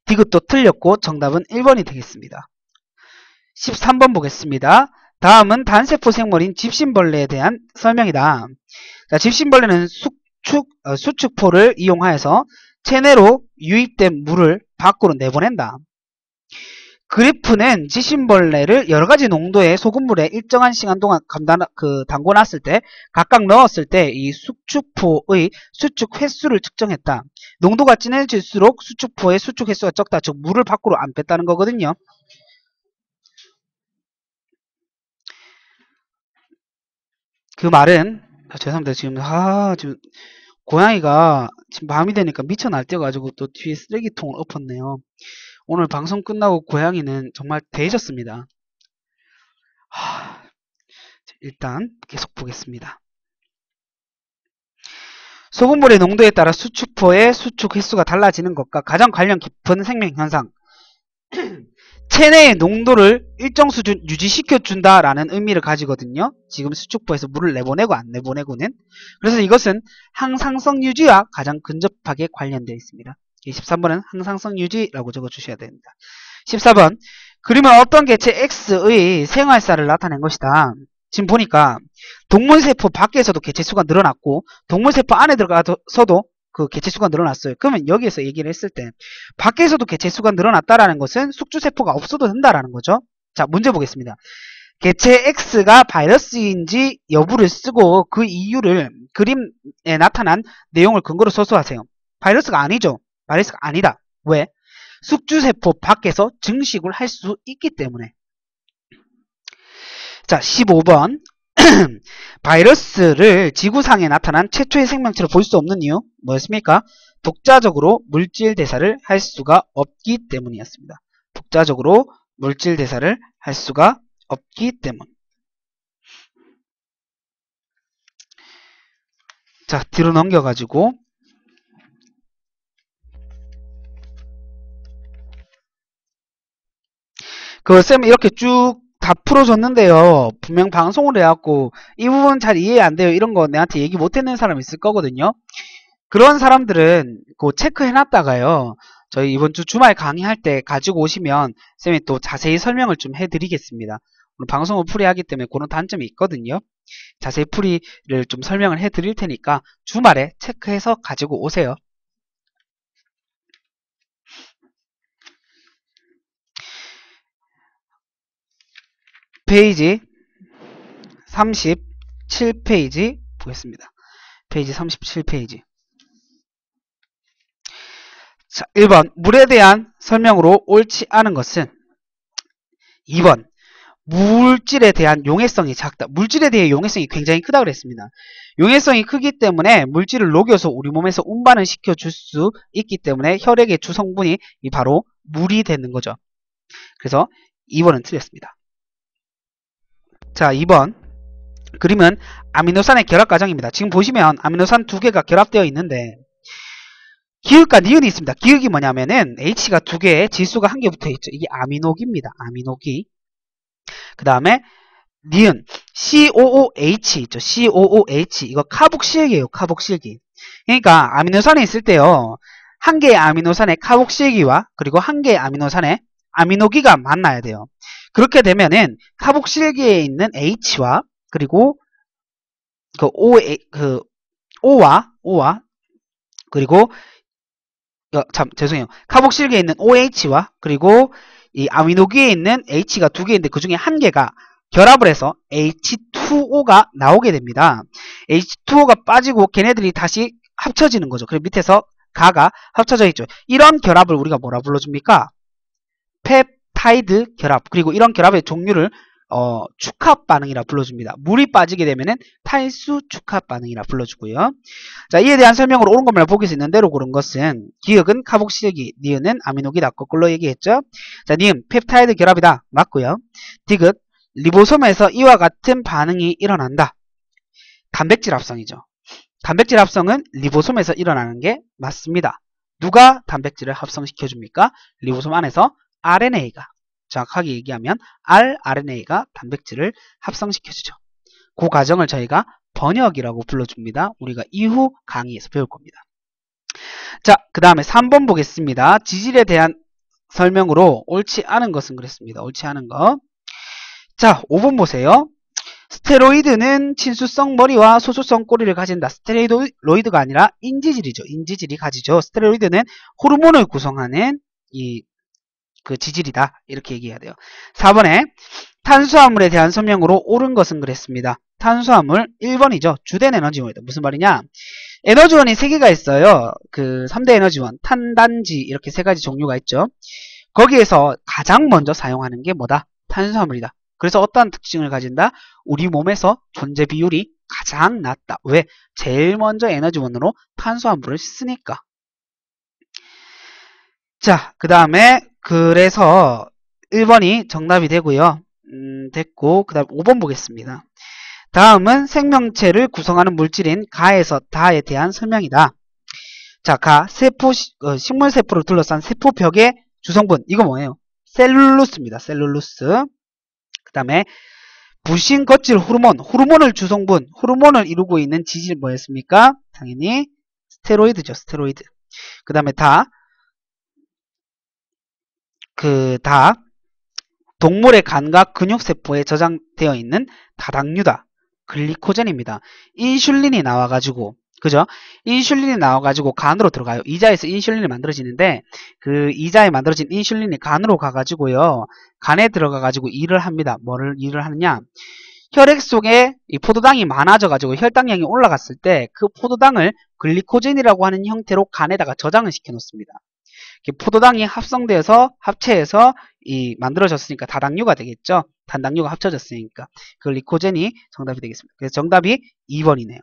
디귿도 틀렸고 정답은 1번이 되겠습니다. 13번 보겠습니다. 다음은 단세포 생물인 집신벌레에 대한 설명이다. 자, 집신벌레는 수축포를 이용하여서 체내로 유입된 물을 밖으로 내보낸다. 그리프는 집신벌레를 여러가지 농도의 소금물에 일정한 시간 동안 담궈놨을 때 각각 넣었을 때 이 수축포의 수축 횟수를 측정했다. 농도가 진해질수록 수축포의 수축 횟수가 적다. 즉 물을 밖으로 안 뺐다는 거거든요. 그 말은 죄송합니다. 지금 고양이가 지금 밤이 되니까 미쳐 날뛰어가지고 또 뒤에 쓰레기통을 엎었네요. 오늘 방송 끝나고 고양이는 정말 대해졌습니다. 일단 계속 보겠습니다. 소금물의 농도에 따라 수축포의 수축 횟수가 달라지는 것과 가장 관련 깊은 생명현상 체내의 농도를 일정 수준 유지시켜준다라는 의미를 가지거든요. 지금 수축포에서 물을 내보내고 안 내보내고는. 그래서 이것은 항상성 유지와 가장 근접하게 관련되어 있습니다. 13번은 항상성 유지라고 적어주셔야 됩니다. 14번 그림은 어떤 개체 X의 생활사를 나타낸 것이다. 지금 보니까 동물세포 밖에서도 개체수가 늘어났고 동물세포 안에 들어가서도 그 개체수가 늘어났어요. 그러면 여기에서 얘기를 했을 때 밖에서도 개체수가 늘어났다라는 것은 숙주세포가 없어도 된다라는 거죠. 자, 문제 보겠습니다. 개체 X가 바이러스인지 여부를 쓰고 그 이유를 그림에 나타난 내용을 근거로 서술하세요. 바이러스가 아니죠. 바이러스가 아니다. 왜? 숙주세포 밖에서 증식을 할 수 있기 때문에. 자, 15번 바이러스를 지구상에 나타난 최초의 생명체로 볼 수 없는 이유 뭐였습니까? 독자적으로 물질 대사를 할 수가 없기 때문이었습니다. 독자적으로 물질 대사를 할 수가 없기 때문. 자, 뒤로 넘겨가지고 쌤 이렇게 쭉 다 풀어줬는데요. 분명 방송을 해갖고 이 부분 잘 이해 안 돼요. 이런 거 내한테 얘기 못했는 사람 있을 거거든요. 그런 사람들은 그 체크해놨다가요. 저희 이번 주 주말 강의할 때 가지고 오시면 쌤이 또 자세히 설명을 좀 해드리겠습니다. 오늘 방송을 풀이하기 때문에 그런 단점이 있거든요. 자세히 풀이를 좀 설명을 해드릴 테니까 주말에 체크해서 가지고 오세요. 페이지 37페이지 보겠습니다. 페이지 37페이지. 자, 1번 물에 대한 설명으로 옳지 않은 것은 2번 물질에 대한 용해성이 작다. 물질에 대해 용해성이 굉장히 크다 그랬습니다. 용해성이 크기 때문에 물질을 녹여서 우리 몸에서 운반을 시켜줄 수 있기 때문에 혈액의 주성분이 바로 물이 되는 거죠. 그래서 2번은 틀렸습니다. 자, 2번 그림은 아미노산의 결합 과정입니다. 지금 보시면 아미노산 두 개가 결합되어 있는데 기역과 니은이 있습니다. 기역이 뭐냐면은 H가 두 개, 지수가 한 개 붙어 있죠. 이게 아미노기입니다. 아미노기. 그 다음에 니은 COOH 있죠. COOH 이거 카복실기예요. 카복실기. 그러니까 아미노산에 있을 때요. 한 개의 아미노산의 카복실기와 그리고 한 개의 아미노산의 아미노기가 만나야 돼요. 그렇게 되면은 카복실기에 있는 H와 그리고 그 O와 그리고 죄송해요. 카복실기에 있는 OH와 그리고 이 아미노기에 있는 H가 두 개인데 그 중에 한 개가 결합을 해서 H2O가 나오게 됩니다. H2O가 빠지고 걔네들이 다시 합쳐지는 거죠. 그리고 밑에서 가가 합쳐져 있죠. 이런 결합을 우리가 뭐라 불러줍니까? 펩타이드 결합. 그리고 이런 결합의 종류를 축합 반응이라 불러줍니다. 물이 빠지게 되면은 탈수 축합 반응이라 불러주고요. 자, 이에 대한 설명으로 옳은 것만 보기 수 있는 대로 고른 것은 기역은 카복실기, 니은은 아미노기다. 거꾸로 얘기했죠. 자, 니은 펩타이드 결합이다. 맞고요. 디귿 리보솜에서 이와 같은 반응이 일어난다. 단백질 합성이죠. 단백질 합성은 리보솜에서 일어나는 게 맞습니다. 누가 단백질을 합성시켜줍니까? 리보솜 안에서 RNA가. 정확하게 얘기하면 rRNA가 단백질을 합성시켜주죠. 그 과정을 저희가 번역이라고 불러줍니다. 우리가 이후 강의에서 배울 겁니다. 자, 그 다음에 3번 보겠습니다. 지질에 대한 설명으로 옳지 않은 것은 그랬습니다. 옳지 않은 거. 자, 5번 보세요. 스테로이드는 친수성 머리와 소수성 꼬리를 가진다. 스테로이드가 아니라 인지질이죠. 인지질이 가지죠. 스테로이드는 호르몬을 구성하는 그 지질이다. 이렇게 얘기해야 돼요. 4번에 탄수화물에 대한 설명으로 옳은 것은 그랬습니다. 탄수화물 1번이죠. 주된 에너지원이다. 무슨 말이냐? 에너지원이 3개가 있어요. 그 3대 에너지원, 탄단지 이렇게 3가지 종류가 있죠. 거기에서 가장 먼저 사용하는 게 뭐다? 탄수화물이다. 그래서 어떠한 특징을 가진다? 우리 몸에서 존재 비율이 가장 낮다. 왜? 제일 먼저 에너지원으로 탄수화물을 쓰니까. 자, 그 다음에 그래서 1번이 정답이 되고요. 됐고 그 다음 5번 보겠습니다. 다음은 생명체를 구성하는 물질인 가에서 다에 대한 설명이다. 자, 가, 식물세포를 둘러싼 세포벽의 주성분. 이거 뭐예요? 셀룰로스입니다. 셀룰로스. 그 다음에 부신 거칠 호르몬. 호르몬을 주성분. 호르몬을 이루고 있는 지질 뭐였습니까? 당연히 스테로이드죠. 스테로이드. 그 다음에 동물의 간과 근육세포에 저장되어 있는 다당류다. 글리코젠입니다. 인슐린이 나와가지고, 그죠? 인슐린이 나와가지고 간으로 들어가요. 이자에서 인슐린이 만들어지는데, 그 이자에 만들어진 인슐린이 간으로 가가지고요. 간에 들어가가지고 일을 합니다. 뭐를 일을 하느냐? 혈액 속에 이 포도당이 많아져가지고 혈당량이 올라갔을 때 그 포도당을 글리코젠이라고 하는 형태로 간에다가 저장을 시켜 놓습니다. 포도당이 합체해서 만들어졌으니까 다당류가 되겠죠. 단당류가 합쳐졌으니까 글리코젠이 정답이 되겠습니다. 그래서 정답이 2번이네요.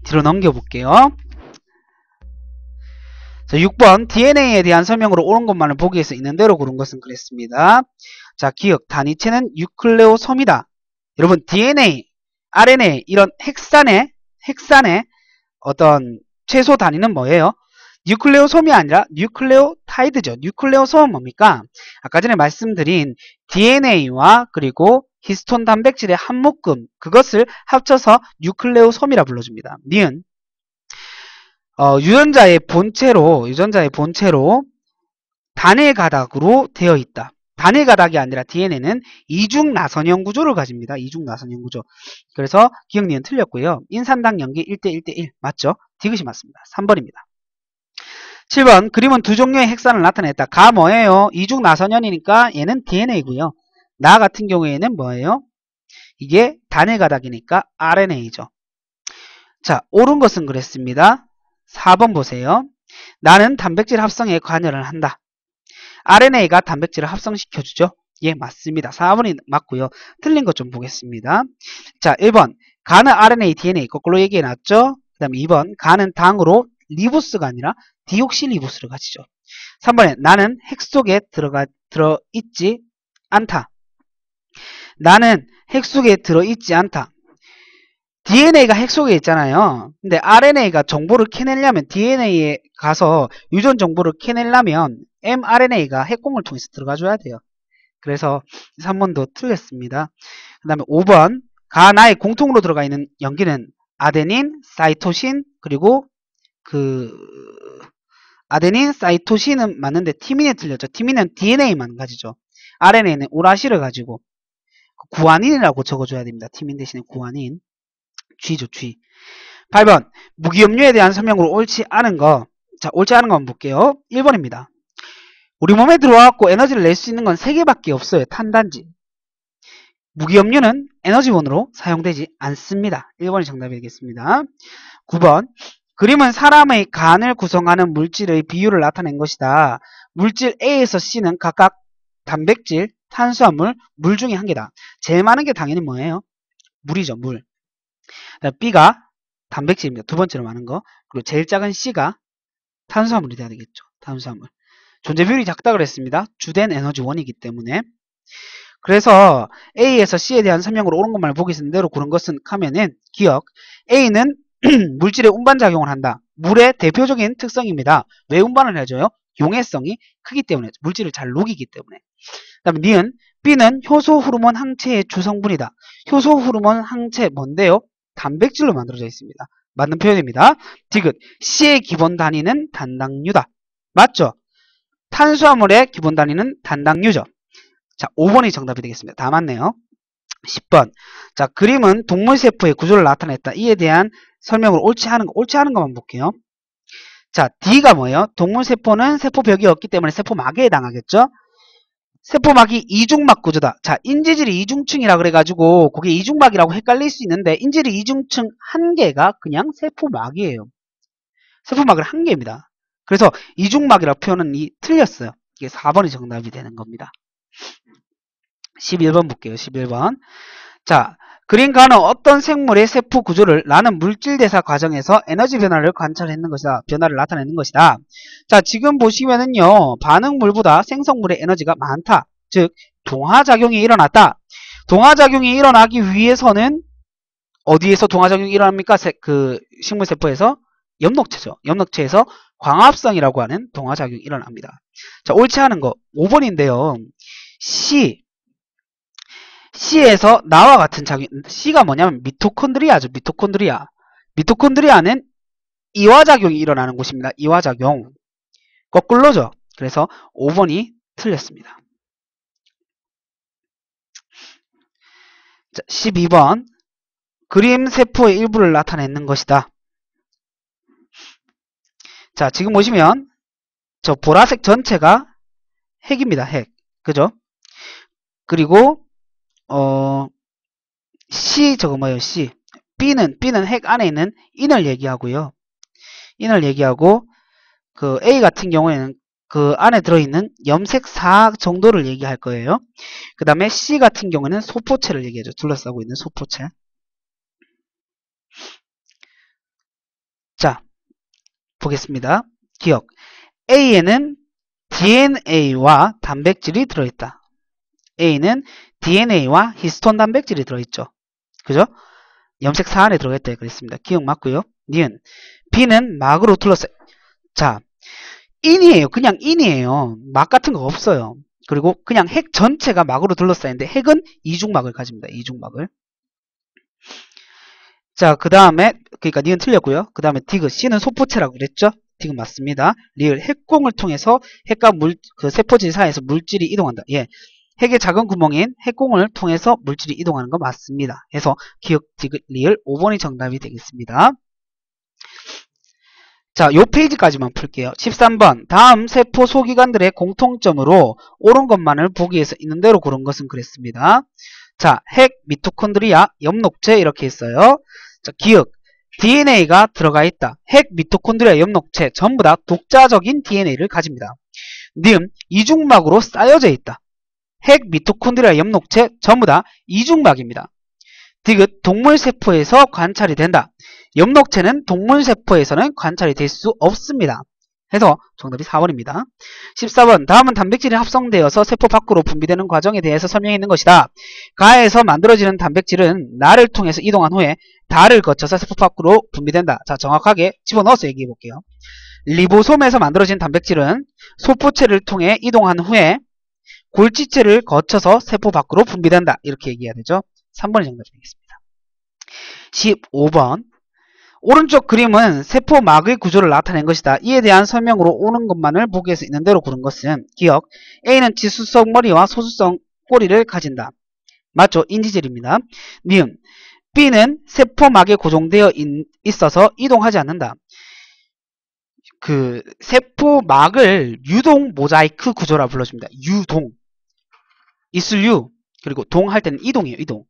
뒤로 넘겨볼게요. 자, 6번 DNA에 대한 설명으로 옳은 것만을 보기 위해서 있는 대로 고른 것은 그랬습니다. 자, 기억 단위체는 뉴클레오솜이다. 여러분 DNA, RNA 이런 핵산의 어떤 최소 단위는 뭐예요? 뉴클레오솜이 아니라 뉴클레오타이드죠. 뉴클레오솜은 뭡니까? 아까 전에 말씀드린 DNA와 그리고 히스톤 단백질의 한 묶음 그것을 합쳐서 뉴클레오솜이라 불러줍니다. 니은 유전자의 본체로 단일 가닥으로 되어 있다. 단일 가닥이 아니라 DNA는 이중 나선형 구조를 가집니다. 이중 나선형 구조. 그래서 기억 니은 틀렸고요. 인산당 연기 1대1대1 맞죠? 디귿이 맞습니다. 3번입니다. 7번 그림은 두 종류의 핵산을 나타냈다. 가 뭐예요? 이중 나선연이니까 얘는 DNA고요. 나 같은 경우에는 뭐예요? 이게 단일 가닥이니까 RNA죠. 자, 옳은 것은 그랬습니다. 4번 보세요. 나는 단백질 합성에 관여를 한다. RNA가 단백질을 합성시켜주죠. 예, 맞습니다. 4번이 맞고요. 틀린 것 좀 보겠습니다. 자, 1번 가는 RNA, DNA 거꾸로 얘기해놨죠. 그 다음에 2번 가는 당으로 리보스가 아니라 디옥시리보스를 가지죠. 3번에 나는 핵 속에 들어있지 않다. 나는 핵 속에 들어있지 않다. DNA가 핵 속에 있잖아요. 근데 RNA가 정보를 캐내려면 DNA에 가서 유전 정보를 캐내려면 mRNA가 핵공을 통해서 들어가줘야 돼요. 그래서 3번도 틀렸습니다. 그 다음에 5번 가나에 공통으로 들어가 있는 염기는 아데닌, 사이토신, 그리고 아데닌, 사이토신은 맞는데 티민에 틀렸죠. 티민은 DNA만 가지죠. RNA는 우라시를 가지고 구아닌이라고 적어줘야 됩니다. 티민 대신에 구아닌. G죠, G. 8번 무기염료에 대한 설명으로 옳지 않은 거. 자, 옳지 않은 거 한번 볼게요. 1번입니다. 우리 몸에 들어와갖고 에너지를 낼 수 있는 건 3개밖에 없어요. 탄단지. 무기염료는 에너지원으로 사용되지 않습니다. 1번이 정답이 되겠습니다. 9번 그림은 사람의 간을 구성하는 물질의 비율을 나타낸 것이다. 물질 A에서 C는 각각 단백질, 탄수화물, 물 중에 한 개다. 제일 많은 게 당연히 뭐예요? 물이죠, 물. B가 단백질입니다. 두 번째로 많은 거. 그리고 제일 작은 C가 탄수화물이 돼야 되겠죠. 탄수화물. 존재 비율이 작다 그랬습니다. 주된 에너지원이기 때문에. 그래서 A에서 C에 대한 설명으로 옳은 것만 보기 있는 대로 그런 것은 하면은 기억. A는 물질의 운반작용을 한다. 물의 대표적인 특성입니다. 왜 운반을 해줘요? 용해성이 크기 때문에. 물질을 잘 녹이기 때문에. 그 다음에 니은 B는 효소 호르몬 항체의 주성분이다. 효소 호르몬 항체 뭔데요? 단백질로 만들어져 있습니다. 맞는 표현입니다. 디귿 C의 기본 단위는 단당류다. 맞죠? 탄수화물의 기본 단위는 단당류죠. 자, 5번이 정답이 되겠습니다. 다 맞네요. 10번. 자, 그림은 동물세포의 구조를 나타냈다. 이에 대한 설명으로 옳지 않은 것만 볼게요. 자, D가 뭐예요? 동물세포는 세포벽이 없기 때문에 세포막에 해당하겠죠? 세포막이 이중막 구조다. 자, 인지질이 이중층이라 그래가지고 그게 이중막이라고 헷갈릴 수 있는데 인지질이 이중층 한 개가 그냥 세포막이에요. 세포막은 한 개입니다. 그래서 이중막이라고 표현은 틀렸어요. 이게 4번이 정답이 되는 겁니다. 11번 볼게요. 11번. 자, 그림가는 어떤 생물의 세포 구조를 나는 물질 대사 과정에서 에너지 변화를 관찰했는 것이다. 변화를 나타내는 것이다. 자, 지금 보시면은요. 반응물보다 생성물의 에너지가 많다. 즉, 동화작용이 일어났다. 동화작용이 일어나기 위해서는 어디에서 동화작용이 일어납니까? 식물세포에서 엽록체죠. 엽록체에서 광합성이라고 하는 동화작용이 일어납니다. 자, 옳지 않은 거 5번인데요. C에서 나와 같은 작용, C가 뭐냐면 미토콘드리아죠. 미토콘드리아. 미토콘드리아는 이화작용이 일어나는 곳입니다. 이화작용. 거꾸로죠. 그래서 5번이 틀렸습니다. 자, 12번. 그림 세포의 일부를 나타내는 것이다. 자, 지금 보시면 저 보라색 전체가 핵입니다. 핵. 그죠? 그리고 C 저거 뭐예요? C. B는 핵 안에 있는 인을 얘기하고요. 인을 얘기하고 그 A 같은 경우에는 그 안에 들어있는 염색사 정도를 얘기할 거예요. 그 다음에 C 같은 경우에는 소포체를 얘기하죠. 둘러싸고 있는 소포체. 자, 보겠습니다. 기억. A에는 DNA와 단백질이 들어있다. A는 DNA와 히스톤 단백질이 들어있죠. 그죠? 염색사 안에 들어있다 그랬습니다. 기억 맞고요. 니은 B는 막으로 둘러싸. 자, 인이에요. 그냥 인이에요. 막 같은 거 없어요. 그리고 그냥 핵 전체가 막으로 둘러싸인데 핵은 이중막을 가집니다. 이중막을. 자, 그 다음에 그러니까 니은 틀렸고요. 그 다음에 디귿 C는 소포체라고 그랬죠. 디귿 맞습니다. 리을 핵공을 통해서 핵과 그 세포질 사이에서 물질이 이동한다. 예. 핵의 작은 구멍인 핵공을 통해서 물질이 이동하는 거 맞습니다. 해서 기억, 디귿, 리을 5번이 정답이 되겠습니다. 자, 요 페이지까지만 풀게요. 13번. 다음 세포 소기관들의 공통점으로 옳은 것만을 보기 위해서 있는 대로 고른 것은 그랬습니다. 자, 핵, 미토콘드리아, 엽록체 이렇게 있어요. 자, 기억. DNA가 들어가 있다. 핵, 미토콘드리아, 엽록체 전부 다 독자적인 DNA를 가집니다. 니은 이중막으로 쌓여져 있다. 핵, 미토콘드리아, 엽록체 전부 다 이중막입니다. 디귿 동물세포에서 관찰이 된다. 엽록체는 동물세포에서는 관찰이 될 수 없습니다. 해서 정답이 4번입니다. 14번 다음은 단백질이 합성되어서 세포 밖으로 분비되는 과정에 대해서 설명해 있는 것이다. 가에서 만들어지는 단백질은 나를 통해서 이동한 후에 달을 거쳐서 세포 밖으로 분비된다. 자, 정확하게 집어넣어서 얘기해 볼게요. 리보솜에서 만들어진 단백질은 소포체를 통해 이동한 후에 골지체를 거쳐서 세포 밖으로 분비된다. 이렇게 얘기해야 되죠. 3번이 정답이 되겠습니다. 15번 오른쪽 그림은 세포막의 구조를 나타낸 것이다. 이에 대한 설명으로 오는 것만을 보기에서 있는 대로 고른 것은 기억 A는 지수성 머리와 소수성 꼬리를 가진다. 맞죠? 인지젤입니다. 니은 B는 세포막에 고정되어 있어서 이동하지 않는다. 그 세포막을 유동 모자이크 구조라 불러줍니다. 유동 이슬유 그리고 동 할 때는 이동이에요. 이동.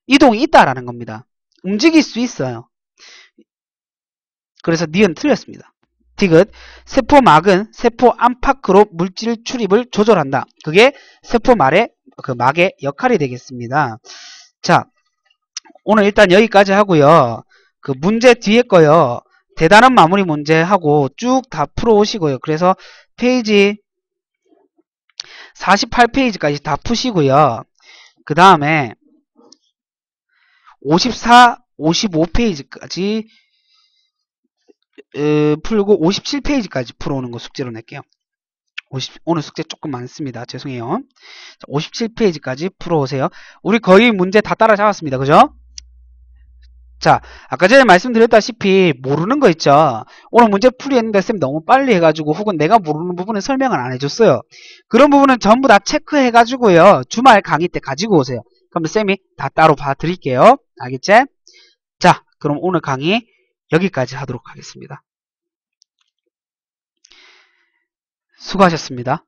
이동이 있다라는 겁니다. 움직일 수 있어요. 그래서 니은 틀렸습니다. 디귿 세포막은 세포 안팎으로 물질 출입을 조절한다. 그게 세포막의 막의 역할이 되겠습니다. 자, 오늘 일단 여기까지 하고요. 그 문제 뒤에 거요. 대단한 마무리 문제 하고 쭉 다 풀어오시고요. 그래서 페이지 48페이지까지 다 푸시고요. 그 다음에 54, 55페이지까지 풀고 57페이지까지 풀어오는 거 숙제로 낼게요. 오늘 숙제 조금 많습니다. 죄송해요. 57페이지까지 풀어오세요. 우리 거의 문제 다 따라잡았습니다. 그죠? 자, 아까 전에 말씀드렸다시피 모르는 거 있죠. 오늘 문제 풀이했는데 쌤 너무 빨리 해가지고 혹은 내가 모르는 부분은 설명을 안 해줬어요. 그런 부분은 전부 다 체크해가지고요. 주말 강의 때 가지고 오세요. 그럼 쌤이 다 따로 봐드릴게요. 알겠지? 자, 그럼 오늘 강의 여기까지 하도록 하겠습니다. 수고하셨습니다.